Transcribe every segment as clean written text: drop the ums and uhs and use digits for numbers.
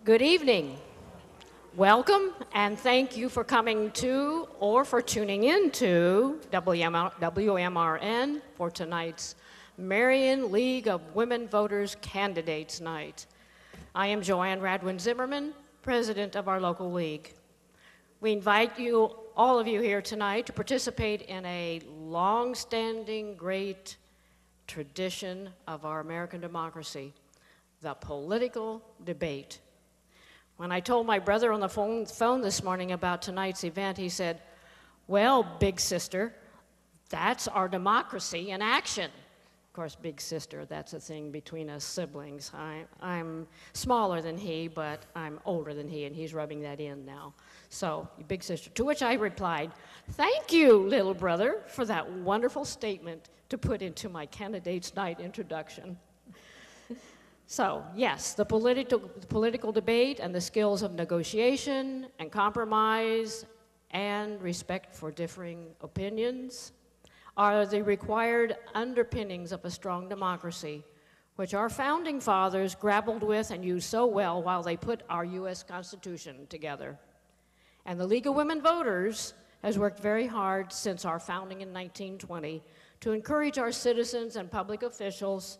Good evening. Welcome and thank you for coming to or for tuning in to WMRN for tonight's Marion League of Women Voters Candidates Night. I am Joanne Radwin Zimmerman, president of our local league. We invite you, all of you here tonight, to participate in a long-standing, great tradition of our American democracy, the political debate. When I told my brother on the phone this morning about tonight's event, he said, "Well, big sister, that's our democracy in action." Of course, big sister, that's a thing between us siblings. I'm smaller than he, but I'm older than he, and he's rubbing that in now. So, big sister. To which I replied, "Thank you, little brother, for that wonderful statement to put into my candidates' night introduction." So, yes, the political debate and the skills of negotiation and compromise and respect for differing opinions are the required underpinnings of a strong democracy, which our founding fathers grappled with and used so well while they put our U.S. Constitution together. And the League of Women Voters has worked very hard since our founding in 1920 to encourage our citizens and public officials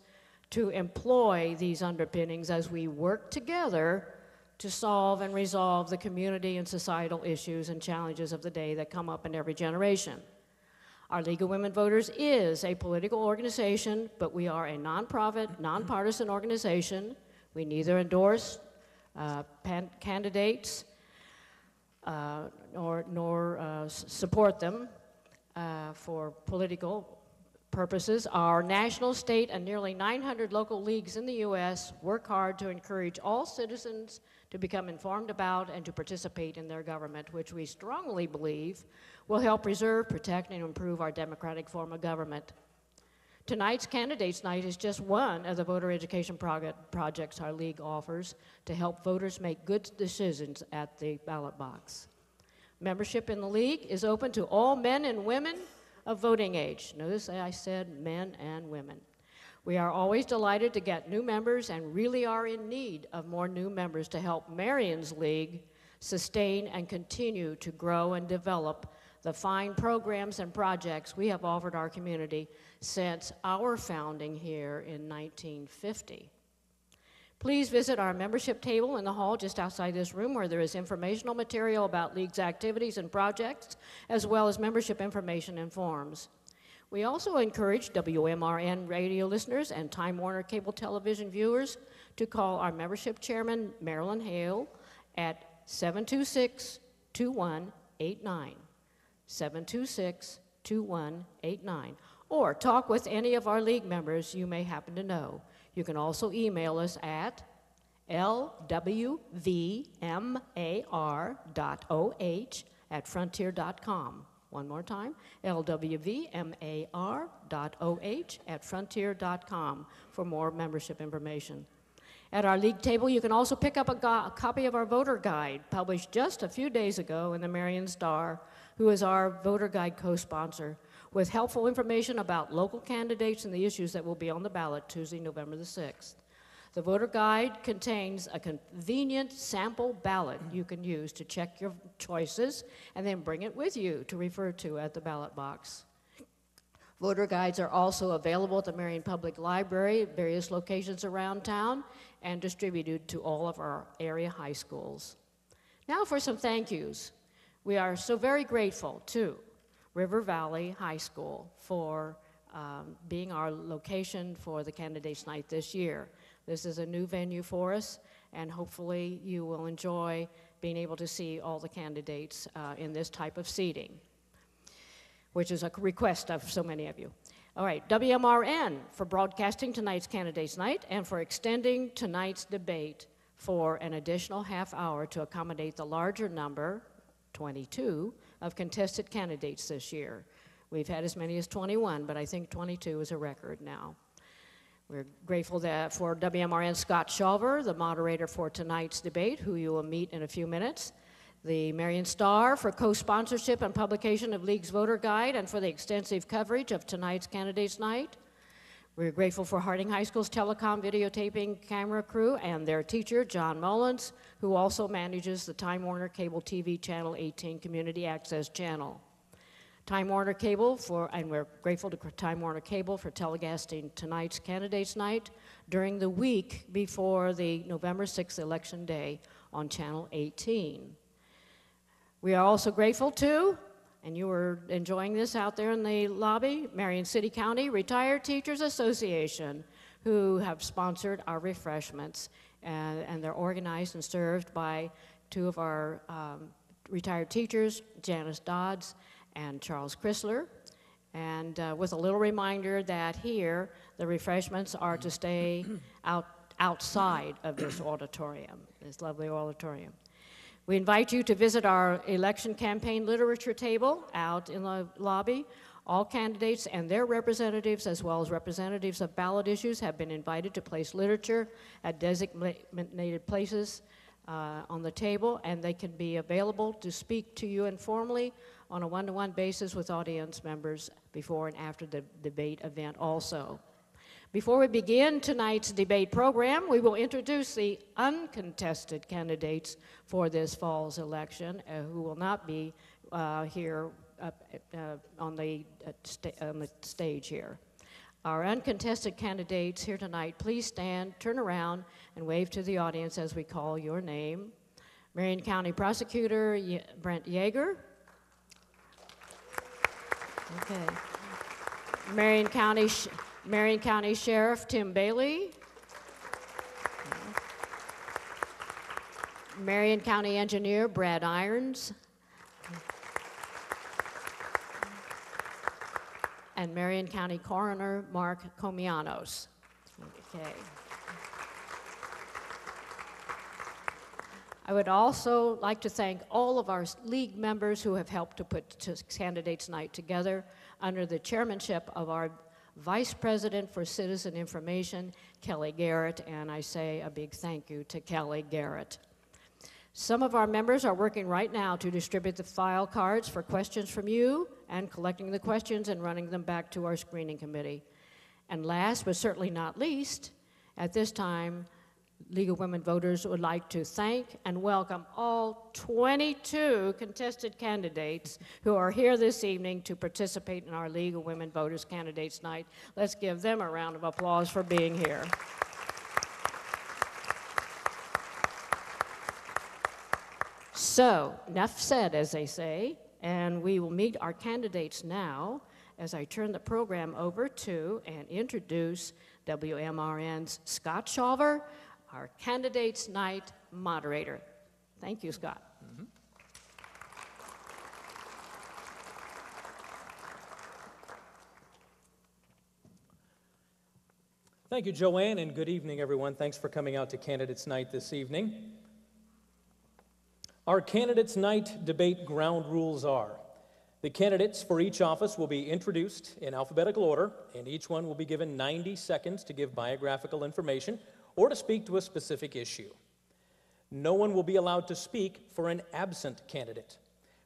to employ these underpinnings as we work together to solve and resolve the community and societal issues and challenges of the day that come up in every generation. Our League of Women Voters is a political organization, but we are a nonprofit, nonpartisan organization. We neither endorse candidates nor support them for political purposes. Our national, state, and nearly 900 local leagues in the U.S. work hard to encourage all citizens to become informed about and to participate in their government, which we strongly believe will help preserve, protect, and improve our democratic form of government. Tonight's Candidates Night is just one of the voter education projects our league offers to help voters make good decisions at the ballot box. Membership in the league is open to all men and women of voting age. Notice I said men and women. We are always delighted to get new members and really are in need of more new members to help Marion's League sustain and continue to grow and develop the fine programs and projects we have offered our community since our founding here in 1950. Please visit our membership table in the hall just outside this room, where there is informational material about League's activities and projects, as well as membership information and forms. We also encourage WMRN radio listeners and Time Warner cable television viewers to call our membership chairman, Marilyn Hale, at 726-2189, 726-2189, or talk with any of our league members you may happen to know. You can also email us at lwvmar.oh@frontier.com. One more time, lwvmar.oh@frontier.com for more membership information. At our league table, you can also pick up a copy of our voter guide, published just a few days ago in the Marion Star, who is our voter guide co-sponsor, with helpful information about local candidates and the issues that will be on the ballot Tuesday, November the 6th. The voter guide contains a convenient sample ballot you can use to check your choices and then bring it with you to refer to at the ballot box. Voter guides are also available at the Marion Public Library at various locations around town and distributed to all of our area high schools. Now for some thank yous. We are so very grateful to River Valley High School for being our location for the Candidates Night this year. This is a new venue for us, and hopefully you will enjoy being able to see all the candidates in this type of seating, which is a request of so many of you. All right, WMRN for broadcasting tonight's Candidates Night and for extending tonight's debate for an additional half hour to accommodate the larger number, 22, of contested candidates this year. We've had as many as 21, but I think 22 is a record now. We're grateful for WMRN Scott Shawver, the moderator for tonight's debate, who you will meet in a few minutes. The Marion Star for co-sponsorship and publication of League's voter guide and for the extensive coverage of tonight's Candidates Night. We're grateful for Harding High School's telecom videotaping camera crew and their teacher, John Mullins, who also manages the Time Warner Cable TV Channel 18 Community Access Channel. Time Warner Cable and we're grateful to Time Warner Cable for telecasting tonight's Candidates Night during the week before the November 6th election day on Channel 18. We are also grateful to, and you were enjoying this out there in the lobby, Marion City County Retired Teachers Association, who have sponsored our refreshments, and they're organized and served by two of our retired teachers, Janice Dodds and Charles Chrysler, and with a little reminder that here the refreshments are to stay outside of this auditorium, this lovely auditorium. We invite you to visit our election campaign literature table out in the lobby. All candidates and their representatives, as well as representatives of ballot issues, have been invited to place literature at designated places on the table, and they can be available to speak to you informally on a one-to-one basis with audience members before and after the debate event also. Before we begin tonight's debate program, we will introduce the uncontested candidates for this fall's election who will not be here on the stage here. Our uncontested candidates here tonight, please stand, turn around, and wave to the audience as we call your name. Marion County Prosecutor Brent Yeager. Okay. Marion County Sheriff Tim Bailey. Marion County Engineer Brad Irons. And Marion County Coroner Mark Comianos. Okay. I would also like to thank all of our league members who have helped to put Candidates Night together under the chairmanship of our Vice President for Citizen Information, Kelly Garrett, and I say a big thank you to Kelly Garrett. Some of our members are working right now to distribute the file cards for questions from you and collecting the questions and running them back to our screening committee. And last but certainly not least, at this time, League of Women Voters would like to thank and welcome all 22 contested candidates who are here this evening to participate in our League of Women Voters Candidates Night. Let's give them a round of applause for being here. So, enough said, as they say, and we will meet our candidates now as I turn the program over to and introduce WMRN's Scott Shawver, our Candidates Night moderator. Thank you, Scott. Mm-hmm. Thank you, Joanne, and good evening, everyone. Thanks for coming out to Candidates Night this evening. Our Candidates Night debate ground rules are: the candidates for each office will be introduced in alphabetical order, and each one will be given 90 seconds to give biographical information or to speak to a specific issue. No one will be allowed to speak for an absent candidate.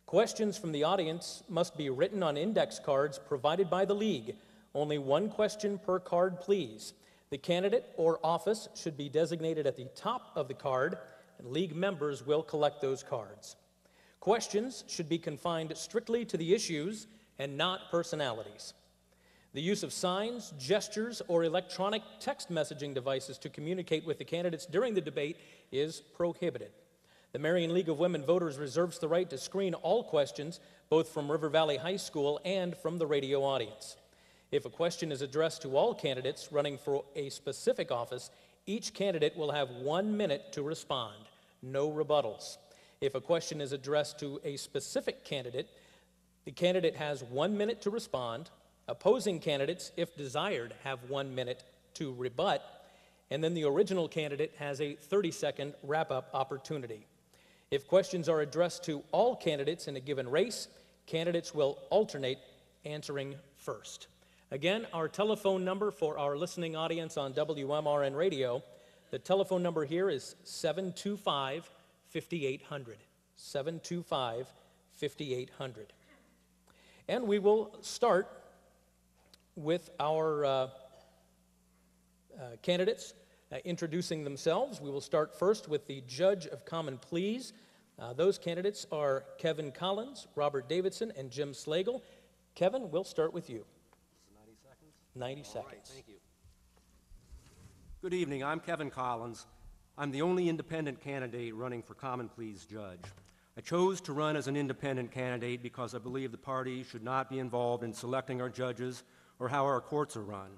Questions from the audience must be written on index cards provided by the League. Only one question per card, please. The candidate or office should be designated at the top of the card, and League members will collect those cards. Questions should be confined strictly to the issues and not personalities. The use of signs, gestures, or electronic text messaging devices to communicate with the candidates during the debate is prohibited. The Marion League of Women Voters reserves the right to screen all questions, both from River Valley High School and from the radio audience. If a question is addressed to all candidates running for a specific office, each candidate will have 1 minute to respond, no rebuttals. If a question is addressed to a specific candidate, the candidate has 1 minute to respond. Opposing candidates, if desired, have 1 minute to rebut, and then the original candidate has a 30-second wrap-up opportunity. If questions are addressed to all candidates in a given race, candidates will alternate answering first. Again, our telephone number for our listening audience on WMRN radio, the telephone number here is 725-5800, 725-5800. And we will start with our candidates introducing themselves. We will start first with the Judge of Common Pleas. Those candidates are Kevin Collins, Robert Davidson, and Jim Slagle. Kevin, we'll start with you. 90 seconds? 90 seconds. All right, thank you. Good evening, I'm Kevin Collins. I'm the only independent candidate running for Common Pleas Judge. I chose to run as an independent candidate because I believe the party should not be involved in selecting our judges or how our courts are run.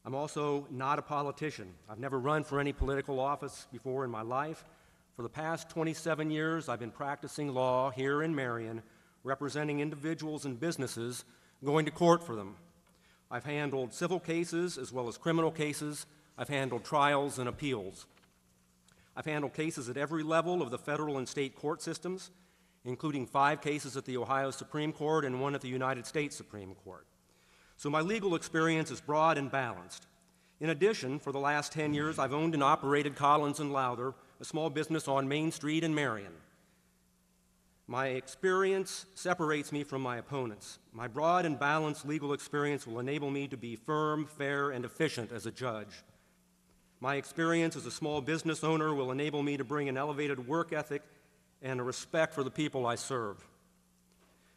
I'm also not a politician. I've never run for any political office before in my life. For the past 27 years, I've been practicing law here in Marion, representing individuals and businesses, going to court for them. I've handled civil cases as well as criminal cases. I've handled trials and appeals. I've handled cases at every level of the federal and state court systems, including 5 cases at the Ohio Supreme Court and 1 at the United States Supreme Court. So my legal experience is broad and balanced. In addition, for the last 10 years, I've owned and operated Collins & Lowther, a small business on Main Street in Marion. My experience separates me from my opponents. My broad and balanced legal experience will enable me to be firm, fair, and efficient as a judge. My experience as a small business owner will enable me to bring an elevated work ethic and a respect for the people I serve.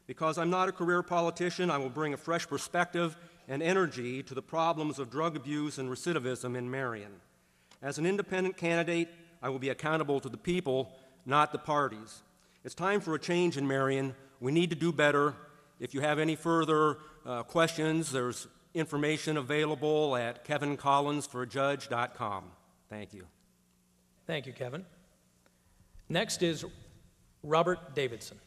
Because I'm not a career politician, I will bring a fresh perspective and energy to the problems of drug abuse and recidivism in Marion. As an independent candidate, I will be accountable to the people, not the parties. It's time for a change in Marion. We need to do better. If you have any further questions, there's information available at kevincollinsforjudge.com. Thank you. Thank you, Kevin. Next is Robert Davidson.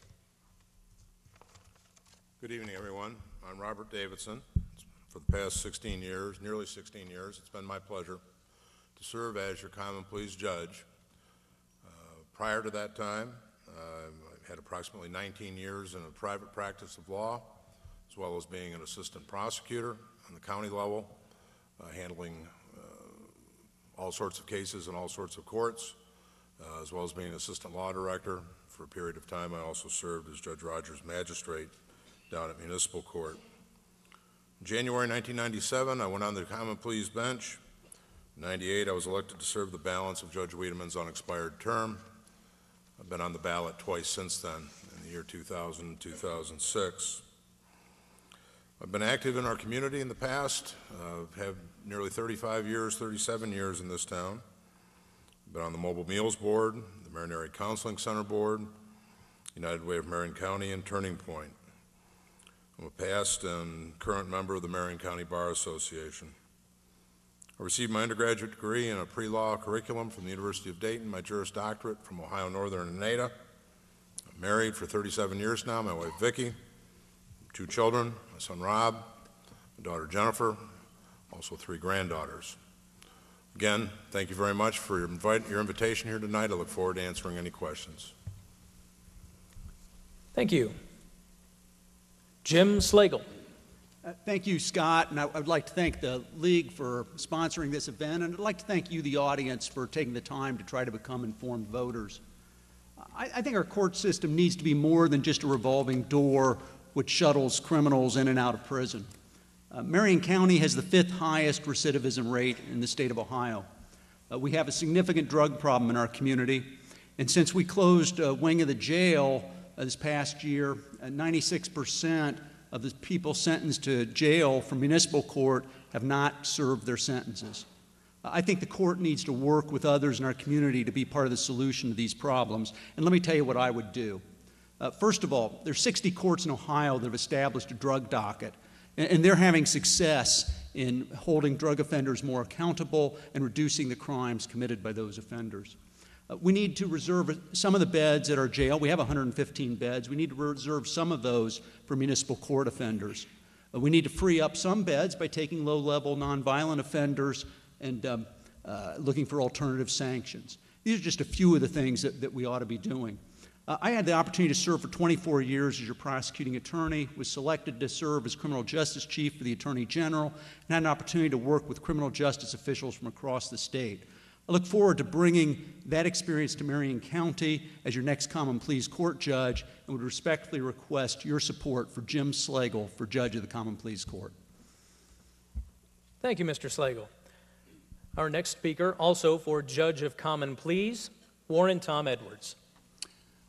Good evening, everyone. I'm Robert Davidson. For the past 16 years, nearly 16 years, it's been my pleasure to serve as your Common Pleas Judge. Prior to that time, I had approximately 19 years in a private practice of law, as well as being an assistant prosecutor on the county level, handling all sorts of cases in all sorts of courts, as well as being assistant law director. For a period of time, I also served as Judge Rogers' magistrate down at municipal court. In January 1997, I went on the Common Pleas bench. In 98, I was elected to serve the balance of Judge Wiedemann's unexpired term. I've been on the ballot twice since then, in the year 2000 and 2006. I've been active in our community in the past. I've had nearly 35 years, 37 years in this town. I've been on the Mobile Meals Board, the Marion Area Counseling Center Board, United Way of Marion County, and Turning Point. I'm a past and current member of the Marion County Bar Association. I received my undergraduate degree in a pre-law curriculum from the University of Dayton, my Juris Doctorate from Ohio Northern and NADA. I'm married for 37 years now, my wife Vicki, 2 children, my son Rob, my daughter Jennifer, also 3 granddaughters. Again, thank you very much for your invitation here tonight. I look forward to answering any questions. Thank you. Jim Slagle. Thank you, Scott, and I would like to thank the League for sponsoring this event, and I'd like to thank you, the audience, for taking the time to try to become informed voters. I think our court system needs to be more than just a revolving door which shuttles criminals in and out of prison. Marion County has the 5th highest recidivism rate in the state of Ohio. We have a significant drug problem in our community, and since we closed a wing of the jail this past year, 96% of the people sentenced to jail from municipal court have not served their sentences. I think the court needs to work with others in our community to be part of the solution to these problems. And let me tell you what I would do. First of all, there's 60 courts in Ohio that have established a drug docket, and they're having success in holding drug offenders more accountable and reducing the crimes committed by those offenders. We need to reserve some of the beds at our jail. We have 115 beds. We need to reserve some of those for municipal court offenders. We need to free up some beds by taking low-level nonviolent offenders and looking for alternative sanctions. These are just a few of the things that we ought to be doing. I had the opportunity to serve for 24 years as your prosecuting attorney, was selected to serve as criminal justice chief for the Attorney General, and had an opportunity to work with criminal justice officials from across the state. I look forward to bringing that experience to Marion County as your next Common Pleas Court judge, and would respectfully request your support for Jim Slagle for judge of the Common Pleas Court. Thank you, Mr. Slagle. Our next speaker, also for Judge of Common Pleas, Warren Tom Edwards.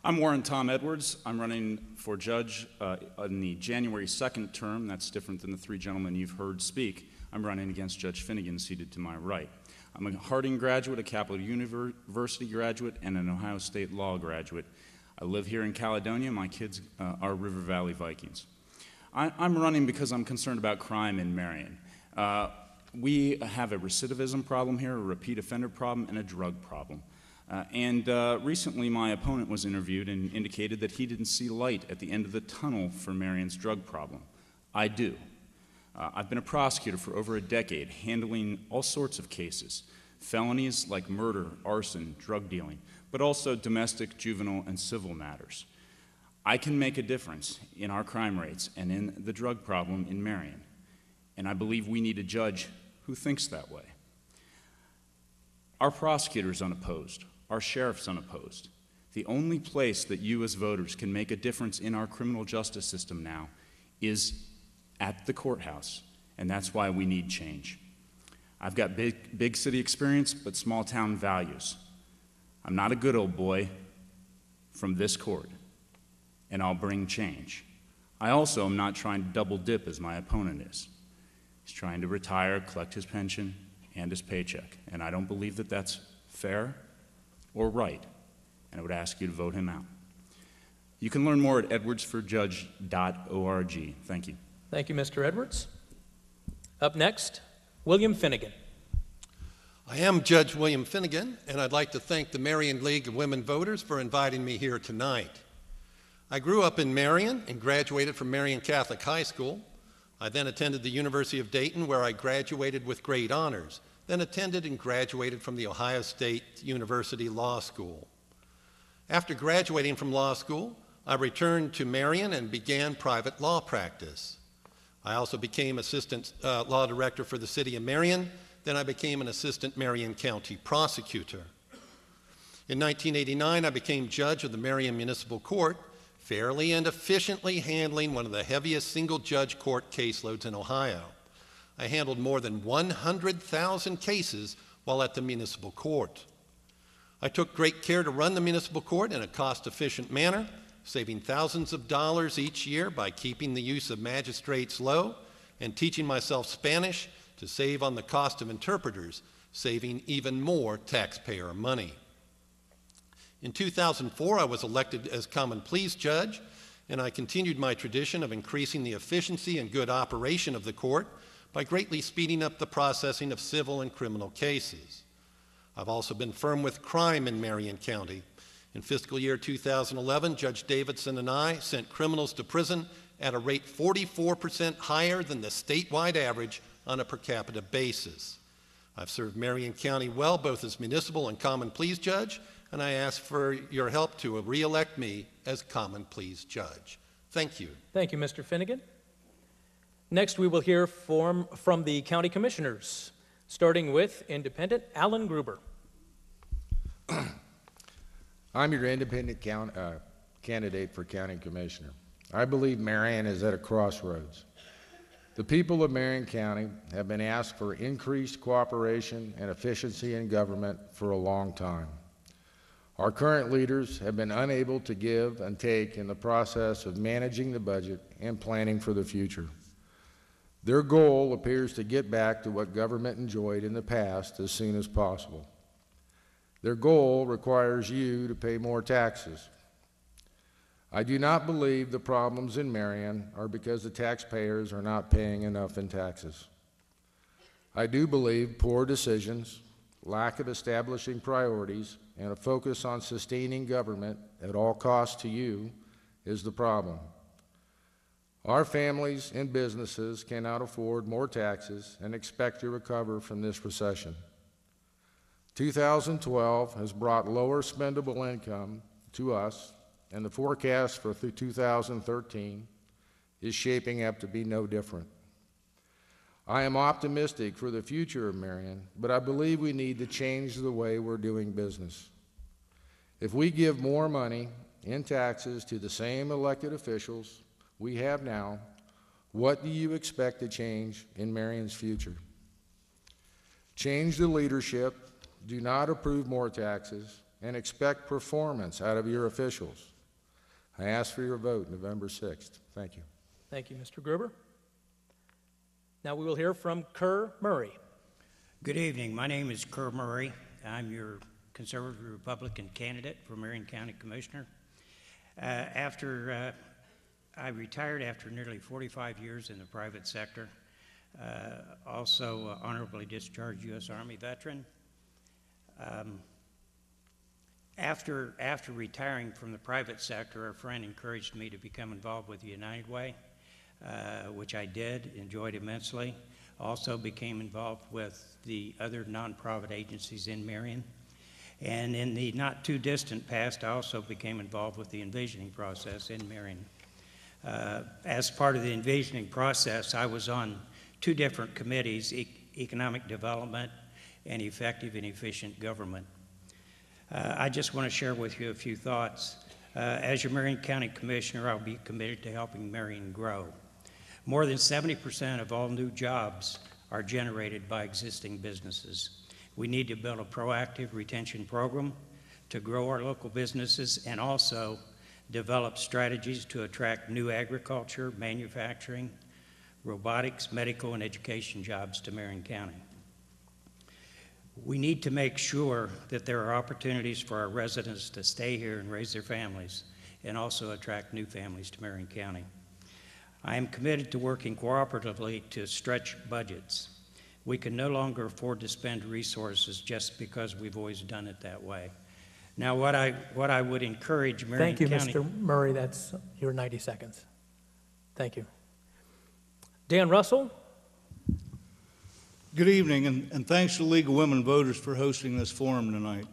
I'm Warren Tom Edwards. I'm running for judge in the January 2nd term. That's different than the three gentlemen you've heard speak. I'm running against Judge Finnegan, seated to my right. I'm a Harding graduate, a Capital University graduate, and an Ohio State Law graduate. I live here in Caledonia. My kids are River Valley Vikings. I'm running because I'm concerned about crime in Marion. We have a recidivism problem here, a repeat offender problem, and a drug problem. Recently my opponent was interviewed and indicated that he didn't see light at the end of the tunnel for Marion's drug problem. I do. I've been a prosecutor for over a decade, handling all sorts of cases, felonies like murder, arson, drug dealing, but also domestic, juvenile, and civil matters. I can make a difference in our crime rates and in the drug problem in Marion, and I believe we need a judge who thinks that way. Our prosecutor's unopposed. Our sheriff's unopposed. The only place that you as voters can make a difference in our criminal justice system now is at the courthouse, and that's why we need change. I've got big city experience, but small town values. I'm not a good old boy from this court, and I'll bring change. I also am not trying to double dip as my opponent is. He's trying to retire, collect his pension, and his paycheck, and I don't believe that that's fair or right, and I would ask you to vote him out. You can learn more at edwardsforjudge.org. Thank you. Thank you, Mr. Edwards. Up next, William Finnegan. I am Judge William Finnegan, and I'd like to thank the Marion League of Women Voters for inviting me here tonight. I grew up in Marion and graduated from Marion Catholic High School. I then attended the University of Dayton, where I graduated with great honors, then attended and graduated from the Ohio State University Law School. After graduating from law school, I returned to Marion and began private law practice. I also became assistant law director for the city of Marion. Then I became an assistant Marion County prosecutor. In 1989, I became judge of the Marion Municipal Court, fairly and efficiently handling one of the heaviest single-judge court caseloads in Ohio. I handled more than 100,000 cases while at the municipal court. I took great care to run the municipal court in a cost-efficient manner, saving thousands of dollars each year by keeping the use of magistrates low and teaching myself Spanish to save on the cost of interpreters, saving even more taxpayer money. In 2004, I was elected as Common Pleas judge, and I continued my tradition of increasing the efficiency and good operation of the court by greatly speeding up the processing of civil and criminal cases. I've also been firm with crime in Marion County. In fiscal year 2011, Judge Davidson and I sent criminals to prison at a rate 44% higher than the statewide average on a per capita basis. I've served Marion County well, both as municipal and common pleas judge, and I ask for your help to re-elect me as common pleas judge. Thank you. Thank you, Mr. Finnegan. Next, we will hear from the county commissioners, starting with independent Alan Gruber. I'm your independent candidate for county commissioner. I believe Marion is at a crossroads. The people of Marion County have been asked for increased cooperation and efficiency in government for a long time. Our current leaders have been unable to give and take in the process of managing the budget and planning for the future. Their goal appears to get back to what government enjoyed in the past as soon as possible. Their goal requires you to pay more taxes. I do not believe the problems in Marion are because the taxpayers are not paying enough in taxes. I do believe poor decisions, lack of establishing priorities, and a focus on sustaining government at all costs to you is the problem. Our families and businesses cannot afford more taxes and expect to recover from this recession. 2012 has brought lower spendable income to us, and the forecast for 2013 is shaping up to be no different. I am optimistic for the future of Marion, but I believe we need to change the way we're doing business. If we give more money in taxes to the same elected officials we have now, what do you expect to change in Marion's future? Change the leadership, do not approve more taxes, and expect performance out of your officials. I ask for your vote November 6th. Thank you. Thank you, Mr. Gruber. Now we will hear from Kerr Murray. Good evening. My name is Kerr Murray. I'm your conservative Republican candidate for Marion County Commissioner. I retired after nearly 45 years in the private sector. Also honorably discharged U.S. Army veteran. After retiring from the private sector, a friend encouraged me to become involved with the United Way, which I did, enjoyed immensely. Also became involved with the other nonprofit agencies in Marion. And in the not too distant past, I also became involved with the envisioning process in Marion. As part of the envisioning process, I was on two different committees, economic development and effective and efficient government. I just want to share with you a few thoughts. As your Marion County Commissioner, I'll be committed to helping Marion grow. More than 70% of all new jobs are generated by existing businesses. We need to build a proactive retention program to grow our local businesses and also develop strategies to attract new agriculture, manufacturing, robotics, medical, and education jobs to Marion County. We need to make sure that there are opportunities for our residents to stay here and raise their families and also attract new families to Marion County. I am committed to working cooperatively to stretch budgets. We can no longer afford to spend resources just because we've always done it that way. Now, what I would encourage Marion County... Thank you, Mr. Murray. That's your 90 seconds. Thank you. Dan Russell. Good evening, and thanks to the League of Women Voters for hosting this forum tonight.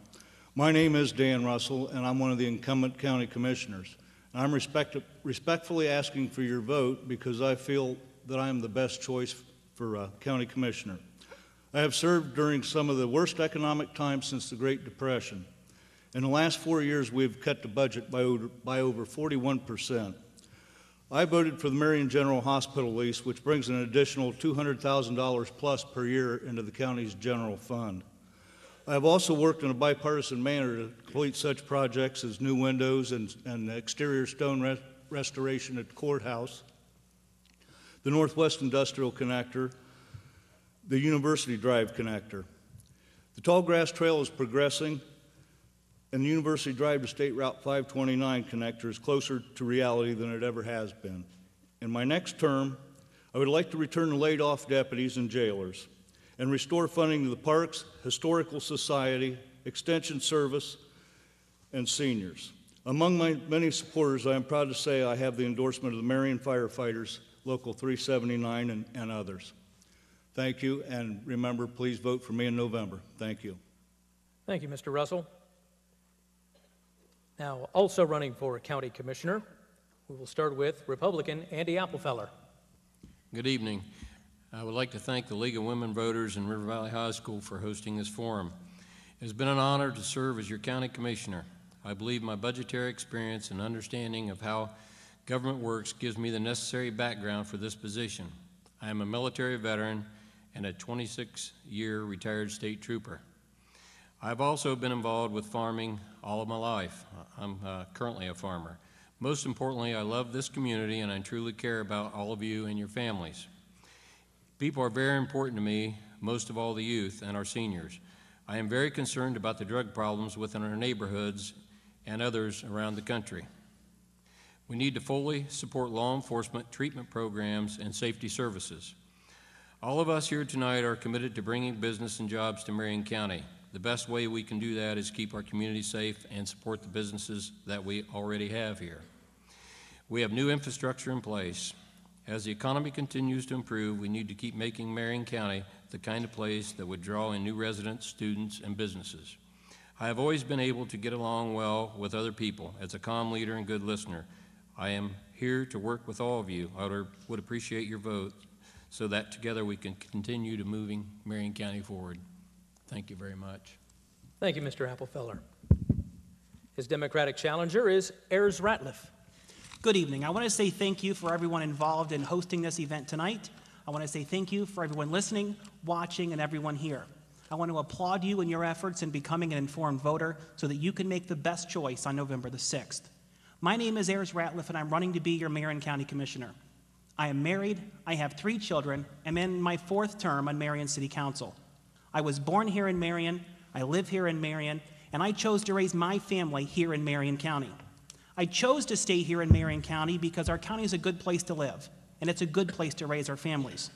My name is Dan Russell, and I'm one of the incumbent county commissioners. I'm respectfully asking for your vote because I feel that I am the best choice for county commissioner. I have served during some of the worst economic times since the Great Depression. In the last 4 years, we've cut the budget by over 41%. I voted for the Marion General Hospital lease, which brings an additional $200,000 plus per year into the county's general fund. I have also worked in a bipartisan manner to complete such projects as new windows and exterior stone restoration at the courthouse, the Northwest Industrial Connector, the University Drive Connector. The Tall Grass Trail is progressing, and the University Drive to State Route 529 connector is closer to reality than it ever has been. In my next term, I would like to return the laid-off deputies and jailers and restore funding to the Parks, Historical Society, Extension Service, and seniors. Among my many supporters, I am proud to say I have the endorsement of the Marion Firefighters, Local 379, and others. Thank you, and remember, please vote for me in November. Thank you. Thank you, Mr. Russell. Now, also running for county commissioner, we will start with Republican Andy Applefeller. Good evening. I would like to thank the League of Women Voters and River Valley High School for hosting this forum. It has been an honor to serve as your county commissioner. I believe my budgetary experience and understanding of how government works gives me the necessary background for this position. I am a military veteran and a 26-year retired state trooper. I've also been involved with farming all of my life. I'm currently a farmer. Most importantly, I love this community and I truly care about all of you and your families. People are very important to me, most of all the youth and our seniors. I am very concerned about the drug problems within our neighborhoods and others around the country. We need to fully support law enforcement, treatment programs, and safety services. All of us here tonight are committed to bringing business and jobs to Marion County. The best way we can do that is keep our community safe and support the businesses that we already have here. We have new infrastructure in place. As the economy continues to improve, we need to keep making Marion County the kind of place that would draw in new residents, students, and businesses. I have always been able to get along well with other people as a calm leader and good listener. I am here to work with all of you. I would appreciate your vote so that together we can continue to moving Marion County forward. Thank you very much. Thank you, Mr. Applefeller. His Democratic challenger is Ayers Ratliff. Good evening. I want to say thank you for everyone involved in hosting this event tonight. I want to say thank you for everyone listening, watching, and everyone here. I want to applaud you in your efforts in becoming an informed voter so that you can make the best choice on November the 6th. My name is Ayers Ratliff, and I'm running to be your Marion County Commissioner. I am married, I have 3 children, and I'm in my 4th term on Marion City Council. I was born here in Marion, I live here in Marion, and I chose to raise my family here in Marion County. I chose to stay here in Marion County because our county is a good place to live, and it's a good place to raise our families.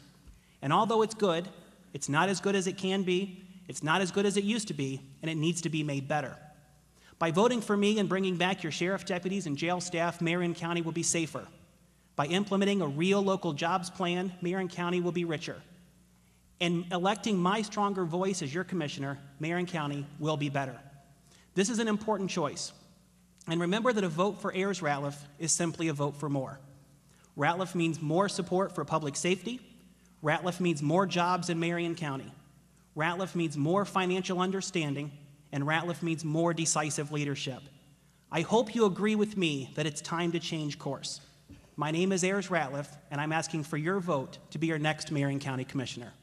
And although it's good, it's not as good as it can be, it's not as good as it used to be, and it needs to be made better. By voting for me and bringing back your sheriff deputies and jail staff, Marion County will be safer. By implementing a real local jobs plan, Marion County will be richer. And electing my stronger voice as your commissioner, Marion County will be better. This is an important choice. And remember that a vote for Ayers Ratliff is simply a vote for more. Ratliff means more support for public safety. Ratliff means more jobs in Marion County. Ratliff means more financial understanding. And Ratliff means more decisive leadership. I hope you agree with me that it's time to change course. My name is Ayers Ratliff, and I'm asking for your vote to be your next Marion County Commissioner.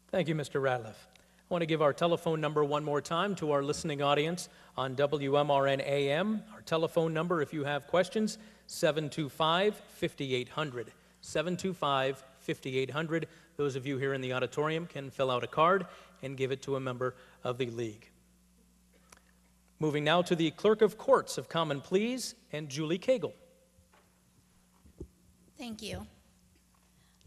Thank you, Mr. Ratliff. I want to give our telephone number one more time to our listening audience on WMRN AM. Our telephone number, if you have questions, 725-5800. 725-5800. Those of you here in the auditorium can fill out a card and give it to a member of the League. Moving now to the Clerk of Courts of Common Pleas and Julie Cagle. Thank you.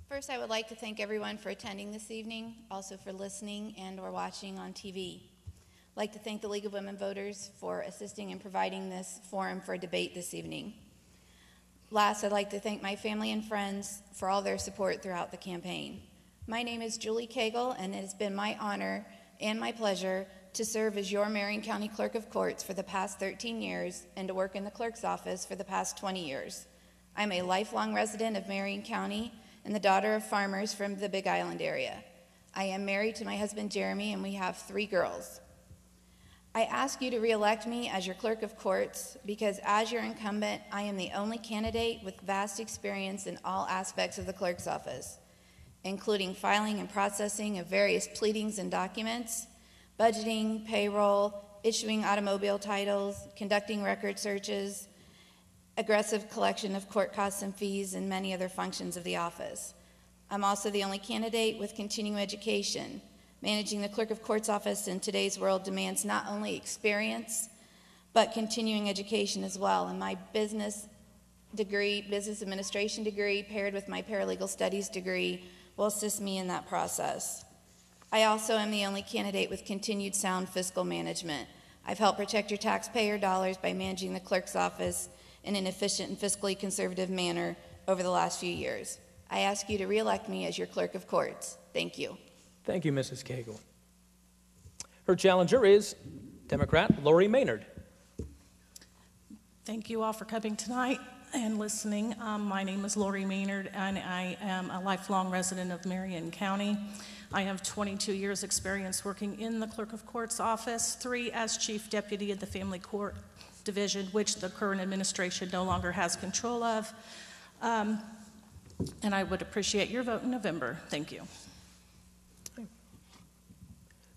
First, I would like to thank everyone for attending this evening, also for listening and or watching on TV. I'd like to thank the League of Women Voters for assisting in providing this forum for a debate this evening. Last, I'd like to thank my family and friends for all their support throughout the campaign. My name is Julie Cagle, and it has been my honor and my pleasure to serve as your Marion County Clerk of Courts for the past 13 years and to work in the clerk's office for the past 20 years. I'm a lifelong resident of Marion County and the daughter of farmers from the Big Island area. I am married to my husband Jeremy, and we have 3 girls. I ask you to re-elect me as your Clerk of Courts because as your incumbent, I am the only candidate with vast experience in all aspects of the clerk's office, including filing and processing of various pleadings and documents, budgeting, payroll, issuing automobile titles, conducting record searches, aggressive collection of court costs and fees, and many other functions of the office. I'm also the only candidate with continuing education. Managing the Clerk of Courts office in today's world demands not only experience, but continuing education as well. And my business administration degree, paired with my paralegal studies degree, will assist me in that process. I also am the only candidate with continued sound fiscal management. I've helped protect your taxpayer dollars by managing the clerk's office in an efficient and fiscally conservative manner over the last few years. I ask you to re-elect me as your Clerk of Courts. Thank you. Thank you, Mrs. Cagle. Her challenger is Democrat Lori Maynard. Thank you all for coming tonight and listening. My name is Lori Maynard, and I am a lifelong resident of Marion County. I have 22 years experience working in the Clerk of Courts office, 3 as Chief Deputy of the Family Court Division, which the current administration no longer has control of. And I would appreciate your vote in November. Thank you.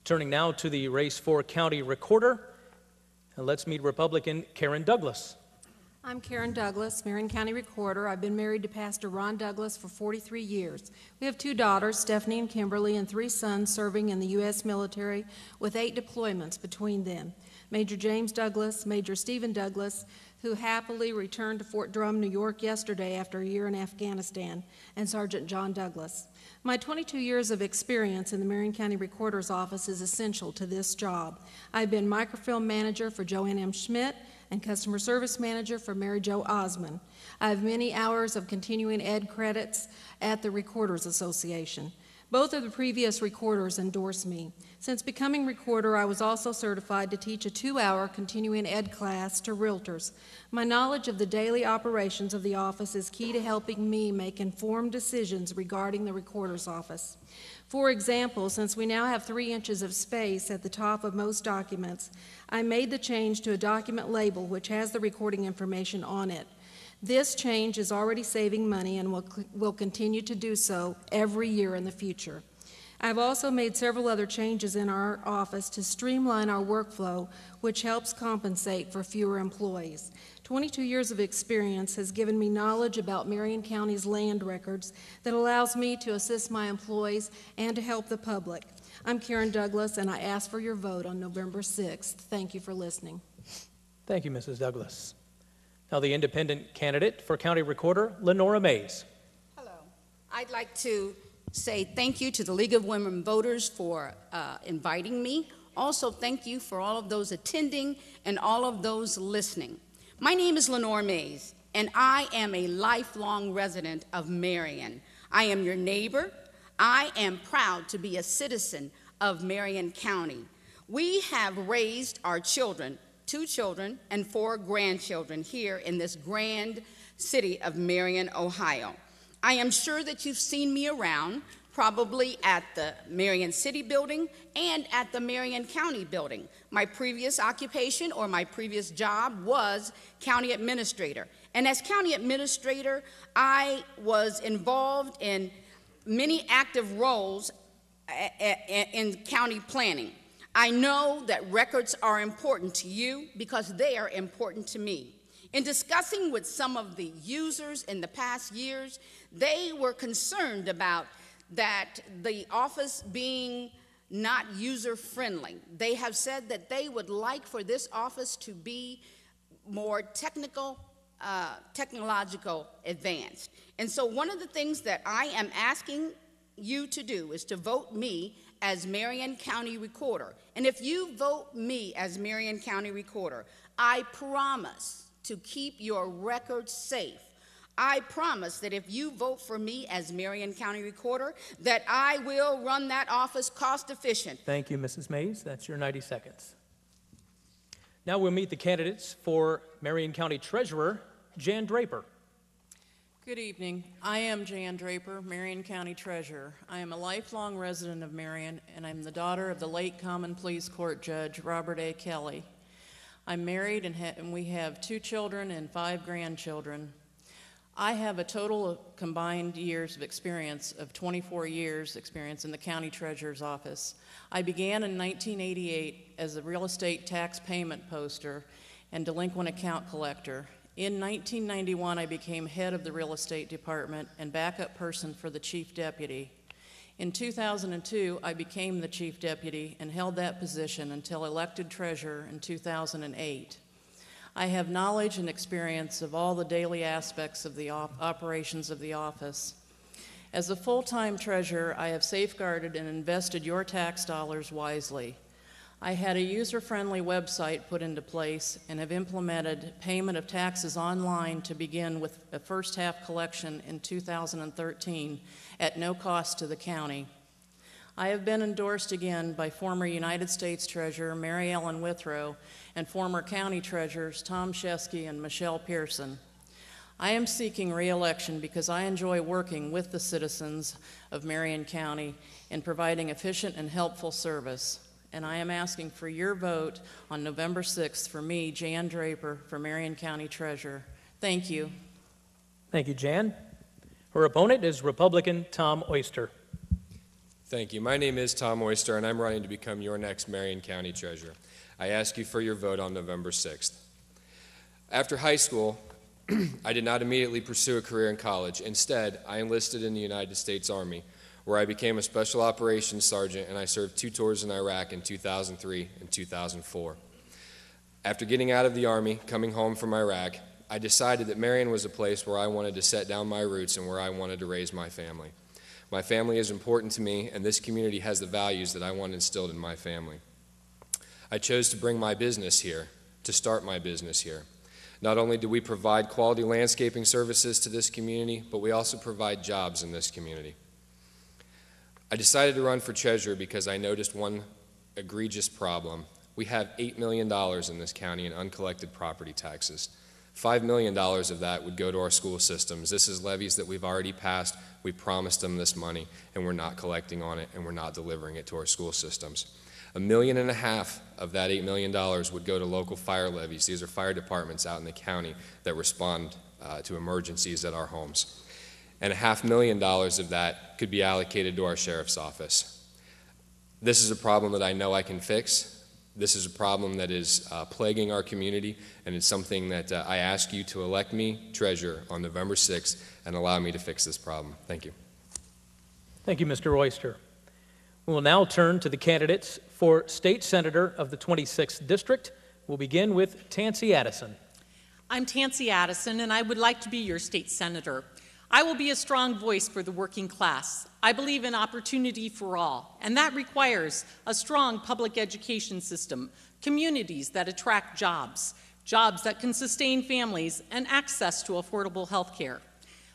Turning now to the race for county recorder, and let's meet Republican Karen Douglas. I'm Karen Douglas, Marion County Recorder. I've been married to Pastor Ron Douglas for 43 years. We have 2 daughters, Stephanie and Kimberly, and 3 sons serving in the U.S. military with 8 deployments between them. Major James Douglas, Major Stephen Douglas, who happily returned to Fort Drum, New York yesterday after a year in Afghanistan, and Sergeant John Douglas. My 22 years of experience in the Marion County Recorder's Office is essential to this job. I've been microfilm manager for Joanne M. Schmidt and customer service manager for Mary Jo Osmond. I have many hours of continuing ed credits at the Recorders Association. Both of the previous recorders endorsed me. Since becoming recorder, I was also certified to teach a 2-hour continuing ed class to realtors. My knowledge of the daily operations of the office is key to helping me make informed decisions regarding the recorder's office. For example, since we now have 3 inches of space at the top of most documents, I made the change to a document label which has the recording information on it. This change is already saving money and will continue to do so every year in the future. I've also made several other changes in our office to streamline our workflow, which helps compensate for fewer employees. 22 years of experience has given me knowledge about Marion County's land records that allows me to assist my employees and to help the public. I'm Karen Douglas, and I ask for your vote on November 6th. Thank you for listening. Thank you, Mrs. Douglas. Now the independent candidate for County Recorder, Lenora Mays. Hello. I'd like to say thank you to the League of Women Voters for inviting me. Also, thank you for all of those attending and all of those listening. My name is Lenora Mays, and I am a lifelong resident of Marion. I am your neighbor. I am proud to be a citizen of Marion County. We have raised our children, 2 children and 4 grandchildren here in this grand city of Marion, Ohio. I am sure that you've seen me around, probably at the Marion City Building and at the Marion County Building. My previous occupation or my previous job was county administrator. And as county administrator, I was involved in many active roles in county planning. I know that records are important to you because they are important to me. In discussing with some of the users in the past years, they were concerned about that the office being not user-friendly. They have said that they would like for this office to be more technological advanced. And so one of the things that I am asking you to do is to vote me as Marion County Recorder. And if you vote me as Marion County Recorder, I promise to keep your records safe. I promise that if you vote for me as Marion County Recorder, that I will run that office cost efficient. Thank you, Mrs. Mays. That's your 90 seconds. Now we'll meet the candidates for Marion County Treasurer, Jan Draper. Good evening. I am Jan Draper, Marion County Treasurer. I am a lifelong resident of Marion, and I'm the daughter of the late Common Pleas Court Judge Robert A. Kelly. I'm married, and we have 2 children and 5 grandchildren. I have a total of combined years of experience of 24 years experience in the County Treasurer's Office. I began in 1988 as a real estate tax payment poster and delinquent account collector. In 1991, I became head of the real estate department and backup person for the chief deputy. In 2002, I became the chief deputy and held that position until elected treasurer in 2008. I have knowledge and experience of all the daily aspects of the operations of the office. As a full-time treasurer, I have safeguarded and invested your tax dollars wisely. I had a user-friendly website put into place and have implemented payment of taxes online to begin with a first-half collection in 2013 at no cost to the county. I have been endorsed again by former United States Treasurer Mary Ellen Withrow and former county treasurers Tom Shesky and Michelle Pearson. I am seeking re-election because I enjoy working with the citizens of Marion County and providing efficient and helpful service. And I am asking for your vote on November 6th for me, Jan Draper, for Marion County Treasurer. Thank you. Thank you, Jan. Her opponent is Republican Tom Oyster. Thank you. My name is Tom Oyster, and I'm running to become your next Marion County Treasurer. I ask you for your vote on November 6th. After high school, I did not immediately pursue a career in college. Instead, I enlisted in the United States Army, where I became a Special Operations Sergeant, and I served 2 tours in Iraq in 2003 and 2004. After getting out of the Army, coming home from Iraq, I decided that Marion was a place where I wanted to set down my roots and where I wanted to raise my family. My family is important to me, and this community has the values that I want instilled in my family. I chose to bring my business here, to start my business here. Not only do we provide quality landscaping services to this community, but we also provide jobs in this community. I decided to run for treasurer because I noticed one egregious problem. We have $8 million in this county in uncollected property taxes. $5 million of that would go to our school systems. This is levies that we've already passed. We promised them this money, and we're not collecting on it, and we're not delivering it to our school systems. $1.5 million of that $8 million would go to local fire levies. These are fire departments out in the county that respond to emergencies at our homes. And $500,000 of that could be allocated to our sheriff's office. This is a problem that I know I can fix. This is a problem that is plaguing our community, and it's something that I ask you to elect me treasurer on November 6th and allow me to fix this problem. Thank you. Thank you, Mr. Oyster. We will now turn to the candidates for State Senator of the 26th District. We'll begin with Tansy Addison. I'm Tansy Addison, and I would like to be your state senator. I will be a strong voice for the working class. I believe in opportunity for all, and that requires a strong public education system, communities that attract jobs, jobs that can sustain families, and access to affordable health care.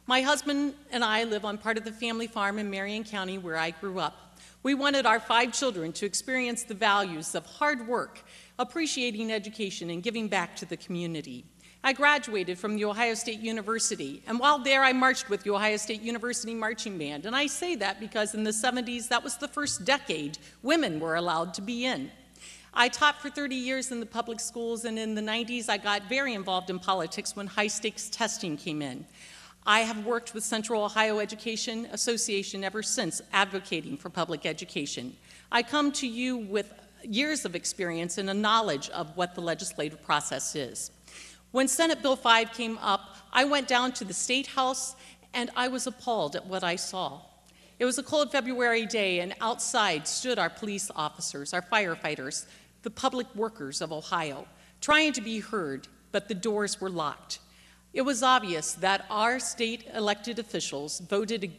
My husband and I live on part of the family farm in Marion County where I grew up. We wanted our 5 children to experience the values of hard work, appreciating education, and giving back to the community. I graduated from The Ohio State University, and while there I marched with the Ohio State University Marching Band, and I say that because in the 70s, that was the first decade women were allowed to be in. I taught for 30 years in the public schools, and in the 90s, I got very involved in politics when high-stakes testing came in. I have worked with Central Ohio Education Association ever since, advocating for public education. I come to you with years of experience and a knowledge of what the legislative process is. When Senate Bill 5 came up, I went down to the State House and I was appalled at what I saw. It was a cold February day, and outside stood our police officers, our firefighters, the public workers of Ohio, trying to be heard, but the doors were locked. It was obvious that our state elected officials voted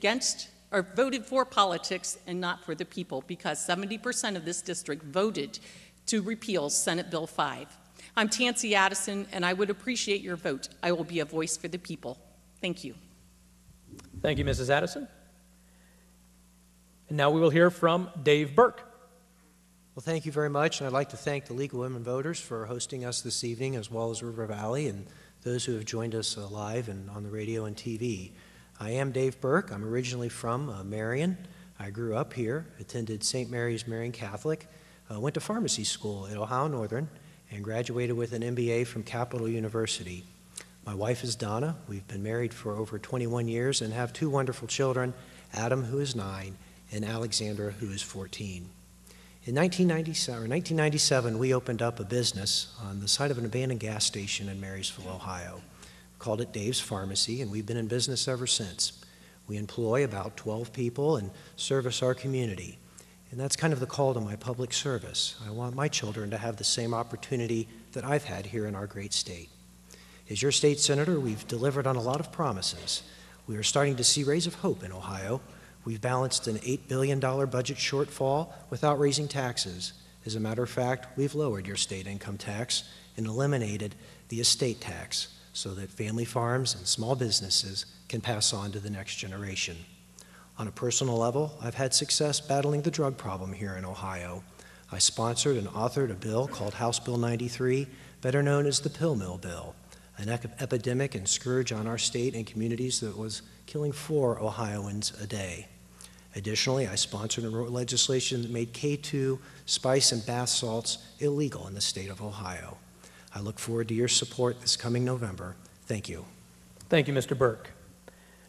for politics and not for the people, because 70% of this district voted to repeal Senate Bill 5. I'm Tansy Addison, and I would appreciate your vote. I will be a voice for the people. Thank you. Thank you, Mrs. Addison. And now we will hear from Dave Burke. Well, thank you very much, and I'd like to thank the League of Women Voters for hosting us this evening, as well as River Valley and those who have joined us live and on the radio and TV. I am Dave Burke. I'm originally from Marion. I grew up here, attended St. Mary's Marion Catholic, went to pharmacy school at Ohio Northern, and graduated with an MBA from Capital University. My wife is Donna. We've been married for over 21 years and have 2 wonderful children, Adam, who is 9, and Alexandra, who is 14. In 1997, we opened up a business on the side of an abandoned gas station in Marysville, Ohio. We called it Dave's Pharmacy, and we've been in business ever since. We employ about 12 people and service our community. And that's kind of the call to my public service. I want my children to have the same opportunity that I've had here in our great state. As your state senator, we've delivered on a lot of promises. We are starting to see rays of hope in Ohio. We've balanced an $8 billion budget shortfall without raising taxes. As a matter of fact, we've lowered your state income tax and eliminated the estate tax so that family farms and small businesses can pass on to the next generation. On a personal level, I've had success battling the drug problem here in Ohio. I sponsored and authored a bill called House Bill 93, better known as the Pill Mill Bill, an epidemic and scourge on our state and communities that was killing 4 Ohioans a day. Additionally, I sponsored and wrote legislation that made K2 spice and bath salts illegal in the state of Ohio. I look forward to your support this coming November. Thank you. Thank you, Mr. Burke.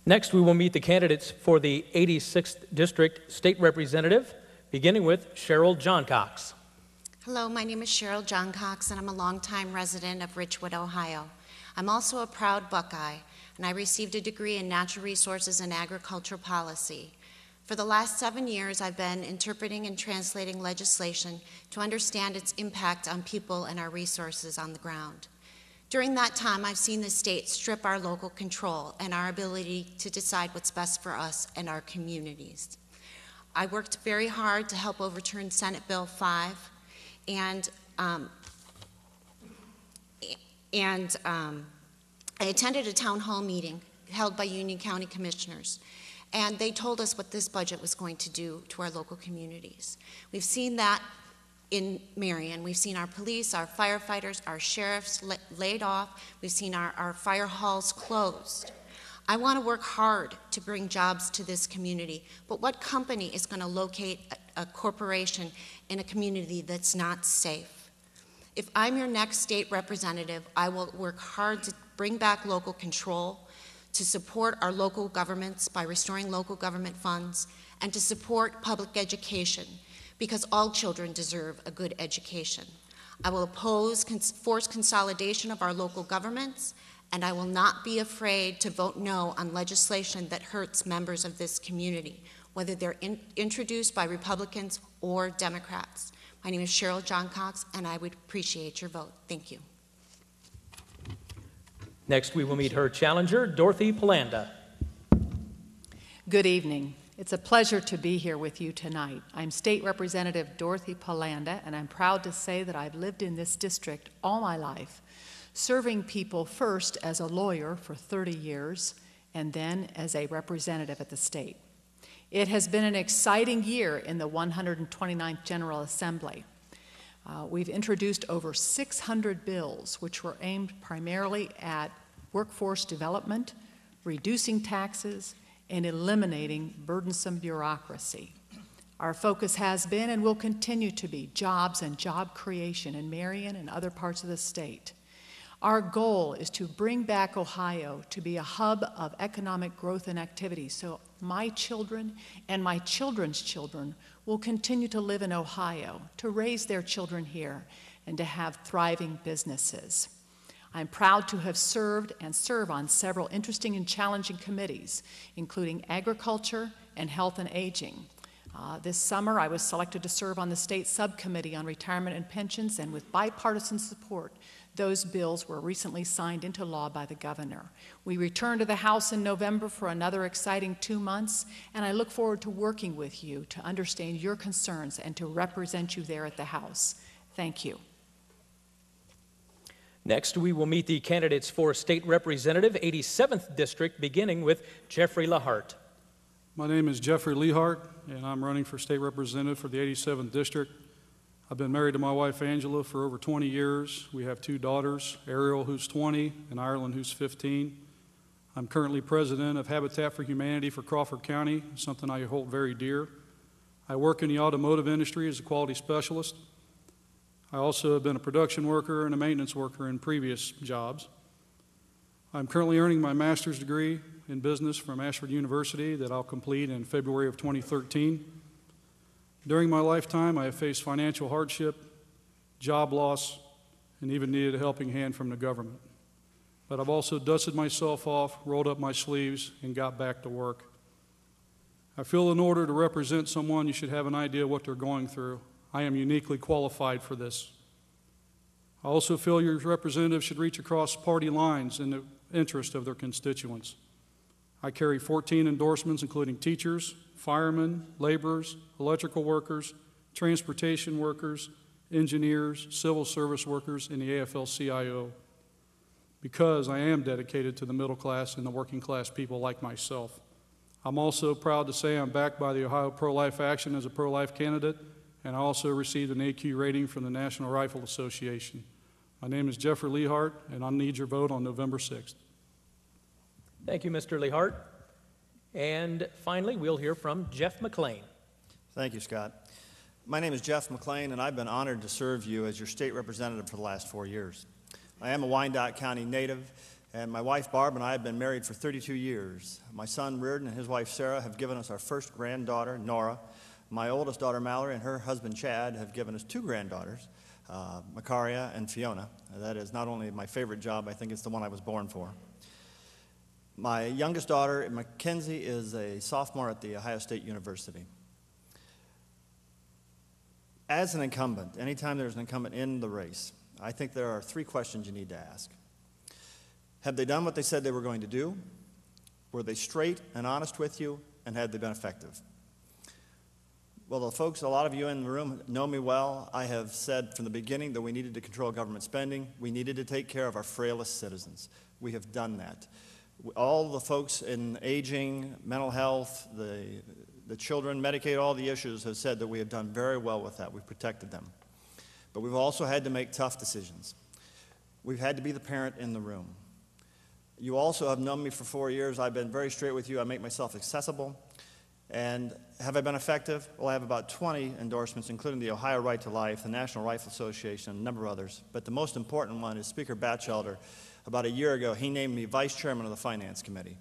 Next, we will meet the candidates for the 86th District State Representative, beginning with Cheryl Johncox. Hello, my name is Cheryl Johncox, and I'm a longtime resident of Richwood, Ohio. I'm also a proud Buckeye, and I received a degree in Natural Resources and Agricultural Policy. For the last 7 years, I've been interpreting and translating legislation to understand its impact on people and our resources on the ground. During that time, I've seen the state strip our local control and our ability to decide what's best for us and our communities. I worked very hard to help overturn Senate Bill 5, and I attended a town hall meeting held by Union County Commissioners, and they told us what this budget was going to do to our local communities. We've seen that in Marion. We've seen our police, our firefighters, our sheriffs laid off. We've seen our fire halls closed. I want to work hard to bring jobs to this community, but what company is going to locate a corporation in a community that's not safe? If I'm your next state representative, I will work hard to bring back local control, to support our local governments by restoring local government funds, and to support public education because all children deserve a good education. I will oppose forced consolidation of our local governments, and I will not be afraid to vote no on legislation that hurts members of this community, whether they're introduced by Republicans or Democrats. My name is Cheryl John Cox, and I would appreciate your vote. Thank you. Next, we will meet her challenger, Dorothy Polanda. Good evening. It's a pleasure to be here with you tonight. I'm State Representative Dorothy Polanda, and I'm proud to say that I've lived in this district all my life, serving people first as a lawyer for 30 years and then as a representative at the state. It has been an exciting year in the 129th General Assembly. We've introduced over 600 bills which were aimed primarily at workforce development, reducing taxes, and eliminating burdensome bureaucracy. Our focus has been and will continue to be jobs and job creation in Marion and other parts of the state. Our goal is to bring back Ohio to be a hub of economic growth and activity so my children and my children's children will continue to live in Ohio, to raise their children here, and to have thriving businesses. I'm proud to have served and serve on several interesting and challenging committees, including agriculture and health and aging. This summer, I was selected to serve on the state subcommittee on retirement and pensions, and with bipartisan support, those bills were recently signed into law by the governor. We return to the House in November for another exciting 2 months, and I look forward to working with you to understand your concerns and to represent you there at the House. Thank you. Next, we will meet the candidates for State Representative, 87th District, beginning with Jeffrey Lahart. My name is Jeffrey Lahart, and I'm running for State Representative for the 87th District. I've been married to my wife, Angela, for over 20 years. We have 2 daughters, Ariel, who's 20, and Ireland, who's 15. I'm currently president of Habitat for Humanity for Crawford County, something I hold very dear. I work in the automotive industry as a quality specialist. I also have been a production worker and a maintenance worker in previous jobs. I'm currently earning my master's degree in business from Ashford University that I'll complete in February of 2013. During my lifetime, I have faced financial hardship, job loss, and even needed a helping hand from the government. But I've also dusted myself off, rolled up my sleeves, and got back to work. I feel in order to represent someone, you should have an idea what they're going through. I am uniquely qualified for this. I also feel your representative should reach across party lines in the interest of their constituents. I carry 14 endorsements, including teachers, firemen, laborers, electrical workers, transportation workers, engineers, civil service workers, and the AFL-CIO, because I am dedicated to the middle class and the working class people like myself. I'm also proud to say I'm backed by the Ohio Pro-Life Action as a pro-life candidate, and I also received an AQ rating from the National Rifle Association. My name is Jeffrey Lahart, and I need your vote on November 6th. Thank you, Mr. Lahart. And finally, we'll hear from Jeff McLean. Thank you, Scott. My name is Jeff McLean, and I've been honored to serve you as your state representative for the last 4 years. I am a Wyandotte County native, and my wife Barb and I have been married for 32 years. My son Reardon and his wife Sarah have given us our first granddaughter, Nora. My oldest daughter Mallory and her husband Chad have given us 2 granddaughters, Macaria and Fiona. That is not only my favorite job, I think it's the one I was born for. My youngest daughter, Mackenzie, is a sophomore at The Ohio State University. As an incumbent, anytime there's an incumbent in the race, I think there are 3 questions you need to ask. Have they done what they said they were going to do? Were they straight and honest with you? And had they been effective? Well, the folks, a lot of you in the room know me well. I have said from the beginning that we needed to control government spending. We needed to take care of our frailest citizens. We have done that. All the folks in aging, mental health, the children, Medicaid, all the issues have said that we have done very well with that. We've protected them. But we've also had to make tough decisions. We've had to be the parent in the room. You also have known me for 4 years. I've been very straight with you. I make myself accessible. And have I been effective? Well, I have about 20 endorsements, including the Ohio Right to Life, the National Rifle Association, and a number of others. But the most important one is Speaker Batchelder. About a year ago, he named me Vice Chairman of the Finance Committee.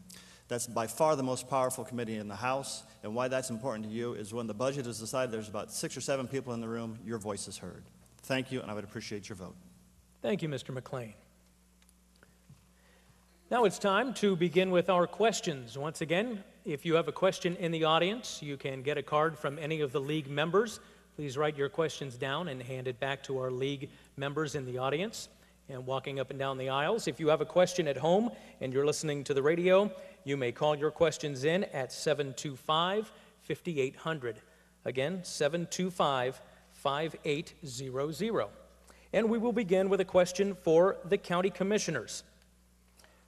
That's by far the most powerful committee in the House, and why that's important to you is when the budget is decided, there's about 6 or 7 people in the room, your voice is heard. Thank you, and I would appreciate your vote. Thank you, Mr. McLean. Now it's time to begin with our questions. Once again, if you have a question in the audience, you can get a card from any of the league members. Please write your questions down and hand it back to our league members in the audience and walking up and down the aisles. If you have a question at home and you're listening to the radio, you may call your questions in at 725-5800. Again, 725-5800. And we will begin with a question for the county commissioners.